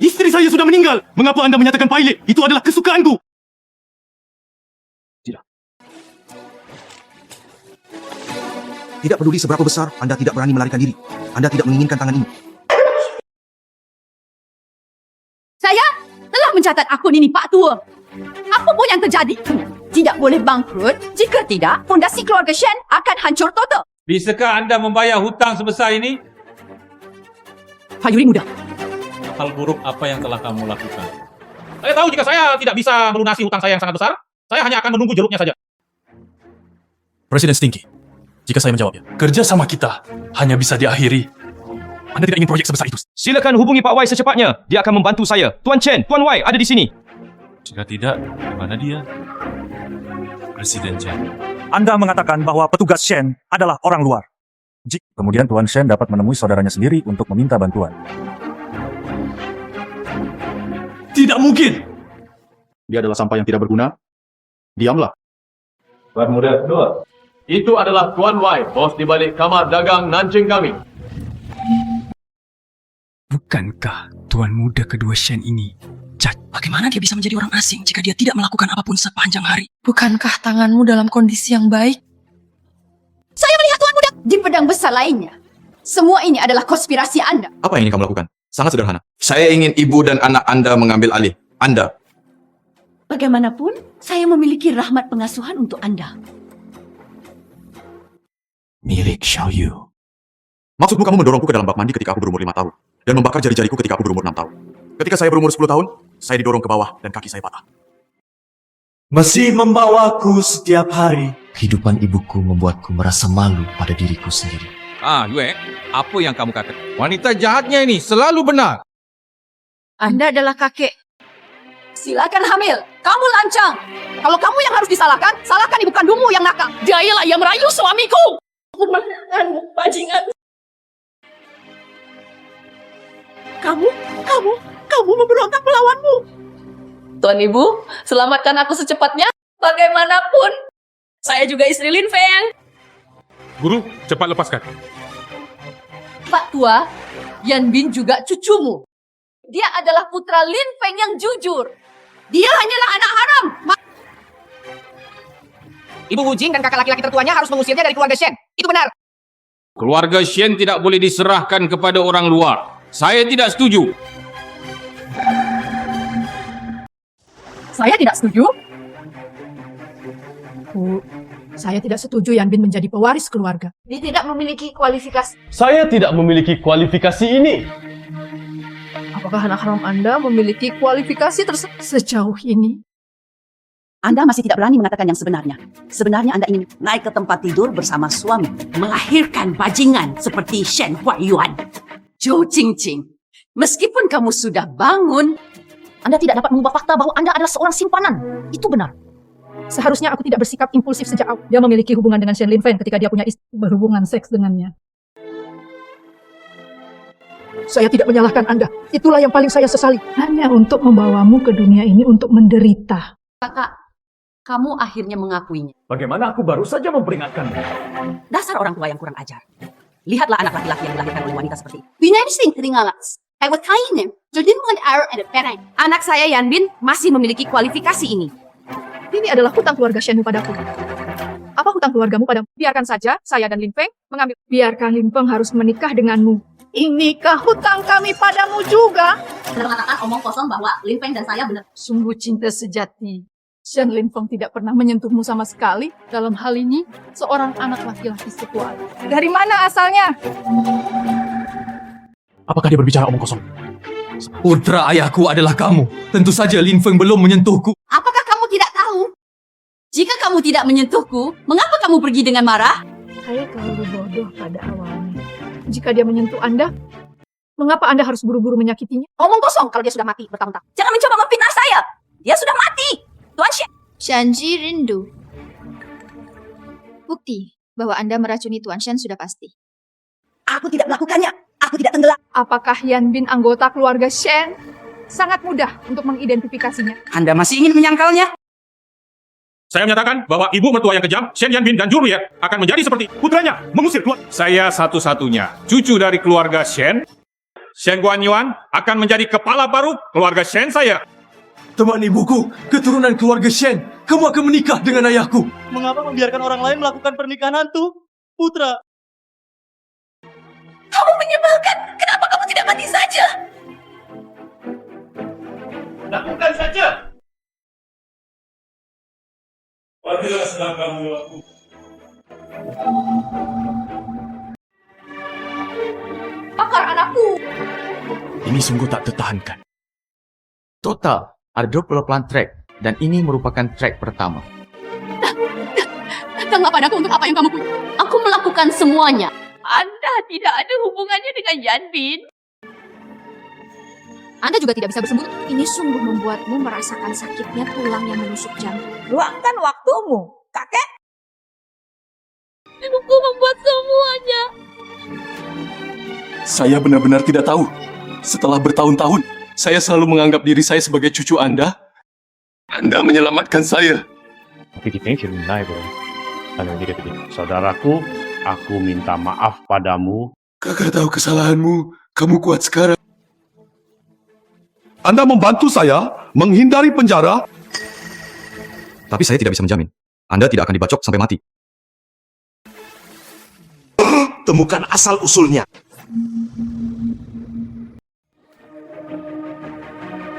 Istri saya sudah meninggal. Mengapa Anda menyatakan pilot? Itu adalah kesukaanku. Tidak peduli seberapa besar, Anda tidak berani melarikan diri. Anda tidak menginginkan tangan ini. Saya telah mencatat akun ini, Pak Tua. Apa pun yang terjadi, tidak boleh bangkrut. Jika tidak, fondasi keluarga Shen akan hancur total. Bisakah Anda membayar hutang sebesar ini? Pak Yuri muda. Hal buruk apa yang telah kamu lakukan? Saya tahu jika saya tidak bisa melunasi hutang saya yang sangat besar, saya hanya akan menunggu jeruknya saja. Presiden Stinky, jika saya menjawabnya, kerja sama kita hanya bisa diakhiri. Anda tidak ingin proyek sebesar itu. Silakan hubungi Pak Wai secepatnya. Dia akan membantu saya. Tuan Chen, Tuan Wai ada di sini. jika tidak, di mana dia? Presiden Chen. Anda mengatakan bahwa petugas Shen adalah orang luar. Kemudian Tuan Shen dapat menemui saudaranya sendiri untuk meminta bantuan. Tidak mungkin. Dia adalah sampah yang tidak berguna. Diamlah. Tuan muda kedua. Itu adalah Tuan Wai, bos di balik kamar dagang Nanjing kami. Bukankah tuan muda kedua Shen ini cacat? Bagaimana dia bisa menjadi orang asing jika dia tidak melakukan apapun sepanjang hari? Bukankah tanganmu dalam kondisi yang baik? Saya melihat tuan muda di pedang besar lainnya. Semua ini adalah konspirasi Anda. Apa yang ingin kamu lakukan? Sangat sederhana. Saya ingin ibu dan anak Anda mengambil alih. Anda. Bagaimanapun, saya memiliki rahmat pengasuhan untuk Anda. Milik Xiao Yu. Maksudmu kamu mendorongku ke dalam bak mandi ketika aku berumur 5 tahun. Dan membakar jari-jariku ketika aku berumur 6 tahun. Ketika saya berumur 10 tahun, saya didorong ke bawah dan kaki saya patah. Masih membawaku setiap hari. Kehidupan ibuku membuatku merasa malu pada diriku sendiri. Yue, apa yang kamu katakan? Wanita jahatnya ini selalu benar. Anda adalah kakek. Silakan hamil. Kamu lancang. Kalau kamu yang harus disalahkan, salahkan ibu kandungmu yang nakal. Dialah yang merayu suamiku. Makanmu, bajingan. Kamu memberontak melawanmu. Tuan Ibu, selamatkan aku secepatnya. Bagaimanapun, saya juga istri Lin Feng. Guru, cepat lepaskan. Pak Tua, Yan Bin juga cucumu. Dia adalah putra Lin Feng yang jujur. Dia hanyalah anak haram. Ibu Wu Jing dan kakak laki-laki tertuanya harus mengusirnya dari keluarga Shen. Itu benar. Keluarga Shen tidak boleh diserahkan kepada orang luar. Saya tidak setuju. Saya tidak setuju. Saya tidak setuju Yan Bin menjadi pewaris keluarga. Dia tidak memiliki kualifikasi. Saya tidak memiliki kualifikasi ini. Apakah anak haram Anda memiliki kualifikasi Sejauh ini? Anda masih tidak berani mengatakan yang sebenarnya. Sebenarnya Anda ingin naik ke tempat tidur bersama suami. Melahirkan bajingan seperti Shen Huaiyuan. Zhou Jingqing, meskipun kamu sudah bangun, Anda tidak dapat mengubah fakta bahwa Anda adalah seorang simpanan. Itu benar. Seharusnya aku tidak bersikap impulsif sejak awal. Dia memiliki hubungan dengan Shen Lin Feng ketika dia punya istri, berhubungan seks dengannya. Saya tidak menyalahkan Anda. Itulah yang paling saya sesali. Hanya untuk membawamu ke dunia ini untuk menderita. Kakak, kamu akhirnya mengakuinya. Bagaimana aku baru saja memperingatkanmu? Dasar orang tua yang kurang ajar. Lihatlah anak laki-laki yang dilahirkan oleh wanita seperti itu. Anak saya Yan Bin masih memiliki kualifikasi ini. Ini adalah hutang keluarga Shenhu padaku. Apa hutang keluargamu padamu? Biarkan saja saya dan Lin Feng mengambil. Biarkan Lin Feng harus menikah denganmu. Inikah hutang kami padamu juga? Mengatakan omong kosong bahwa Lin Feng dan saya benar. Sungguh cinta sejati. Shen Lin Feng tidak pernah menyentuhmu sama sekali. Dalam hal ini, seorang anak laki-laki sekuat. Dari mana asalnya? Apakah dia berbicara omong kosong? Putra ayahku adalah kamu. Tentu saja Lin Feng belum menyentuhku. Apakah kamu tidak tahu? Jika kamu tidak menyentuhku, mengapa kamu pergi dengan marah? Saya terlalu bodoh pada awalnya. Jika dia menyentuh Anda, mengapa Anda harus buru-buru menyakitinya? Omong kosong kalau dia sudah mati bertahun-tahun. Jangan mencoba memfitnah saya. Dia sudah mati. Tuan Shen. Shanji rindu. Bukti bahwa Anda meracuni Tuan Shen sudah pasti. Aku tidak melakukannya. Aku tidak tenggelam. Apakah Yan Bin anggota keluarga Shen? Sangat mudah untuk mengidentifikasinya. Anda masih ingin menyangkalnya? Saya menyatakan bahwa ibu mertua yang kejam, Shen Yanbin dan Juru Ye, akan menjadi seperti putranya, mengusir keluarga. Saya satu-satunya cucu dari keluarga Shen. Shen Guanyuan akan menjadi kepala baru keluarga Shen saya. Teman ibuku, keturunan keluarga Shen, kamu akan menikah dengan ayahku. Mengapa membiarkan orang lain melakukan pernikahan hantu? Putra. Kamu menyebalkan. Kenapa kamu tidak mati saja? Lakukan saja. Marilah sedang kamu lakukan. Bakar anakku. Ini sungguh tak tertahankan. Total, ada 20 plan track, dan ini merupakan track pertama. Datanglah padaku untuk apa yang kamu punya. Aku melakukan semuanya. Anda tidak ada hubungannya dengan Yan Bin. Anda juga tidak bisa bersembunyi. Ini sungguh membuatmu merasakan sakitnya tulang yang menusuk jantung. Luangkan waktumu, kakek. Ibuku membuat semuanya. Saya benar-benar tidak tahu. Setelah bertahun-tahun, saya selalu menganggap diri saya sebagai cucu Anda. Anda menyelamatkan saya. Saudaraku, aku minta maaf padamu. Kakak tahu kesalahanmu. Kamu kuat sekarang. Anda membantu saya menghindari penjara. Tapi saya tidak bisa menjamin. Anda tidak akan dibacok sampai mati. Temukan asal-usulnya.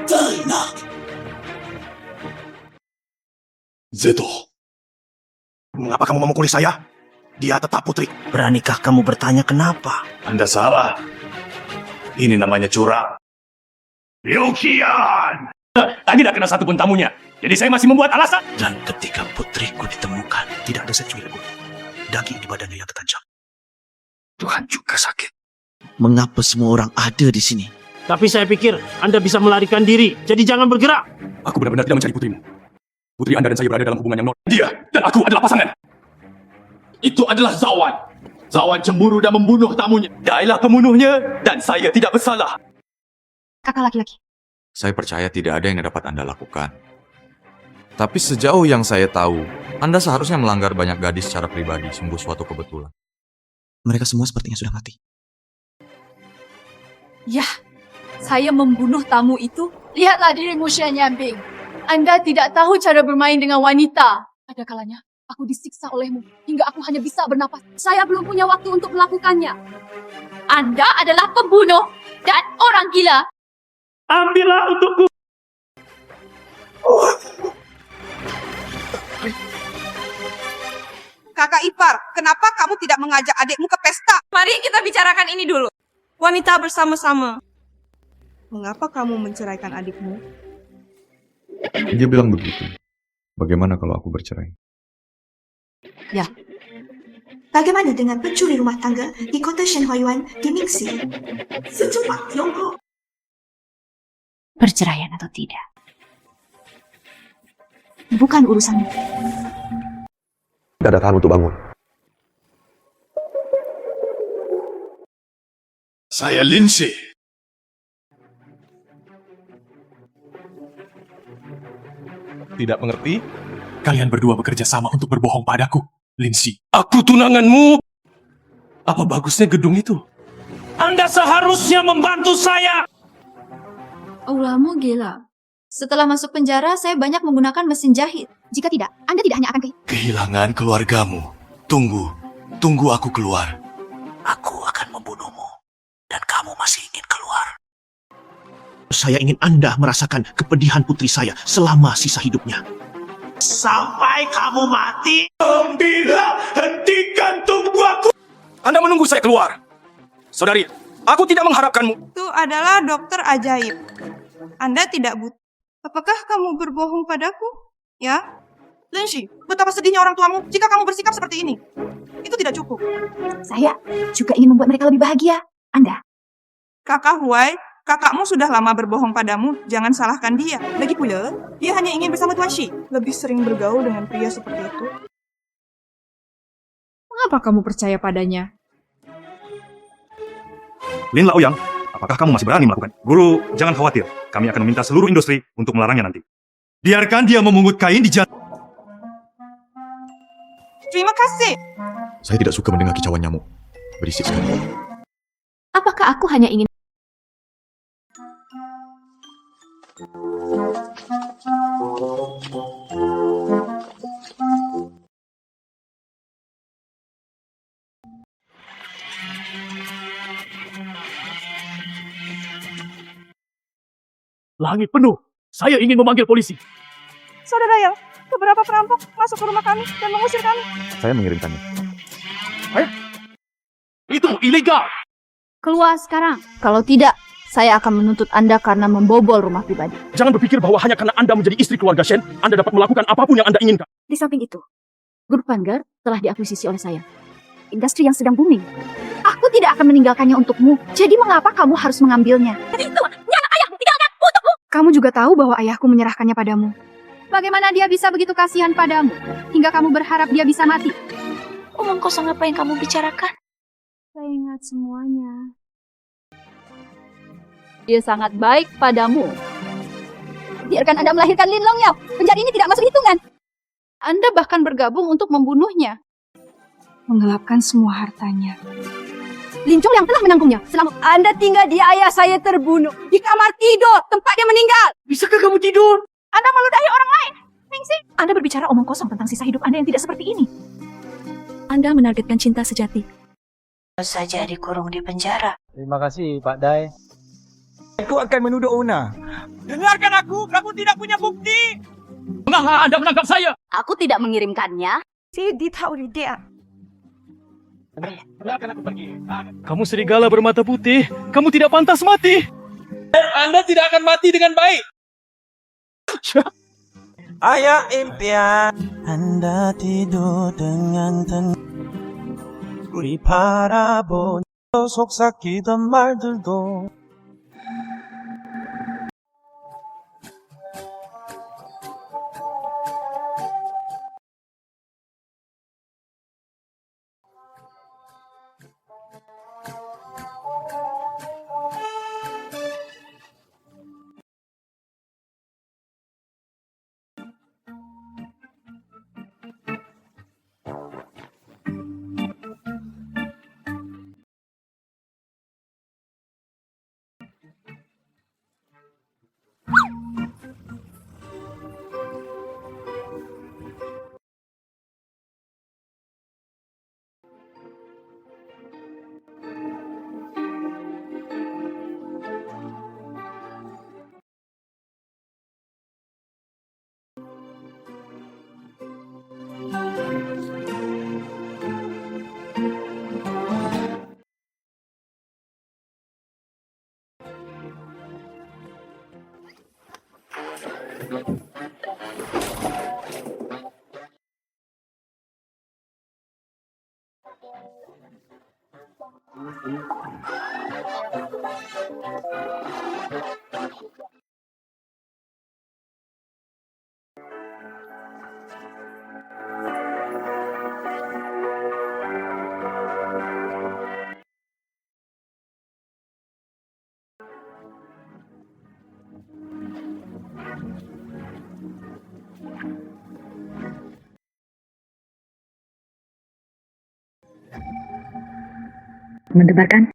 Tenak. Zeto. Mengapa kamu memukuli saya? Dia tetap putri. Beranikah kamu bertanya kenapa? Anda salah. Ini namanya curang. Yukian! Tadi tidak kena satu pun tamunya. Jadi saya masih membuat alasan. Dan ketika putriku ditemukan, tidak ada secuil pun daging di badannya yang tertajam. Tuhan juga sakit. Mengapa semua orang ada di sini? Tapi saya pikir Anda bisa melarikan diri. Jadi jangan bergerak. Aku benar-benar tidak mencari putrimu. Putri Anda dan saya berada dalam hubungan yang non. Dia dan aku adalah pasangan. Itu adalah Zawan. Zawan cemburu dan membunuh tamunya. Dialah pembunuhnya dan saya tidak bersalah. Kakak laki-laki. Saya percaya tidak ada yang dapat Anda lakukan. Tapi sejauh yang saya tahu, Anda seharusnya melanggar banyak gadis secara pribadi, sungguh suatu kebetulan. Mereka semua sepertinya sudah mati. Ya, saya membunuh tamu itu. Lihatlah dirimu, Shen Yanbing. Anda tidak tahu cara bermain dengan wanita. Ada kalanya aku disiksa olehmu hingga aku hanya bisa bernapas. Saya belum punya waktu untuk melakukannya. Anda adalah pembunuh dan orang gila. Ambillah untukku. Kakak ipar, kenapa kamu tidak mengajak adikmu ke pesta? Mari kita bicarakan ini dulu. Wanita bersama-sama. Mengapa kamu menceraikan adikmu? Dia bilang begitu. Bagaimana kalau aku bercerai? Ya. Bagaimana dengan pencuri rumah tangga di kota Shenhuayuan di Mingxi? Secepat Tiongkok. Perceraian atau tidak, bukan urusanmu. Tidak ada tahan untuk bangun. Saya Lindsay. Tidak mengerti? Kalian berdua bekerja sama untuk berbohong padaku, Lindsay. Aku tunanganmu. Apa bagusnya gedung itu? Anda seharusnya membantu saya. Aulamu gila. Setelah masuk penjara, saya banyak menggunakan mesin jahit. Jika tidak, Anda tidak hanya akan Kehilangan keluargamu. Tunggu aku keluar. Aku akan membunuhmu. Dan Saya ingin Anda merasakan kepedihan putri saya selama sisa hidupnya. Sampai kamu mati. Gembira, hentikan tubuhku. Anda menunggu saya keluar. Saudari, aku tidak mengharapkanmu. Itu adalah dokter ajaib. Anda tidak buta. Apakah kamu berbohong padaku? Ya? Linshi, betapa sedihnya orang tuamu jika kamu bersikap seperti ini. Itu tidak cukup. Saya juga ingin membuat mereka lebih bahagia. Anda? Kakak Huai, kakakmu sudah lama berbohong padamu. Jangan salahkan dia. Lagi pula, dia hanya ingin bersama Tuan Shi. Lebih sering bergaul dengan pria seperti itu. Mengapa kamu percaya padanya? Lin Laoyang, apakah kamu masih berani melakukan? Guru, jangan khawatir. Kami akan meminta seluruh industri untuk melarangnya nanti. Biarkan dia memungut kain di jalan. Terima kasih. Saya tidak suka mendengar kicauan nyamuk. Berisik sekali. Apakah aku hanya ingin... Langit penuh. Saya ingin memanggil polisi. Saudara Yang, beberapa perampok masuk ke rumah kami dan mengusir kami. Saya mengirimkannya. Itu ilegal. Keluar sekarang. Kalau tidak, saya akan menuntut Anda karena membobol rumah pribadi. Jangan berpikir bahwa hanya karena Anda menjadi istri keluarga Shen, Anda dapat melakukan apapun yang Anda inginkan. Di samping itu, grup Vanguard telah diakuisisi oleh saya. Industri yang sedang booming. Aku tidak akan meninggalkannya untukmu. Jadi mengapa kamu harus mengambilnya? Itu, ini anak ayahmu, tinggalkan untukmu. Kamu juga tahu bahwa ayahku menyerahkannya padamu. Bagaimana dia bisa begitu kasihan padamu, hingga kamu berharap dia bisa mati? Omong kosong apa yang kamu bicarakan? Saya ingat semuanya. Dia sangat baik padamu. Biarkan Anda melahirkan Lin Longyao. Penjara ini tidak masuk hitungan. Anda bahkan bergabung untuk membunuhnya. Menggelapkan semua hartanya. Lin Chong yang telah menanggungnya. Selama Anda tinggal di ayah saya terbunuh. Di kamar tidur, tempat dia meninggal. Bisakah kamu tidur? Anda meludahi orang lain. Ningsi. Anda berbicara omong kosong tentang sisa hidup Anda yang tidak seperti ini. Anda menargetkan cinta sejati. Saja dikurung di penjara. Terima kasih, Pak Dai. Aku akan menuduh Ona. Dengarkan aku, kamu tidak punya bukti. Mengapa Anda menangkap saya? Aku tidak mengirimkannya. Saya tahu dia. Kamu serigala bermata putih. Kamu tidak pantas mati. Anda tidak akan mati dengan baik. Ayah impian Anda tidur dengan tenang 우리 바라본 속삭이던 말들도 Mendebarkan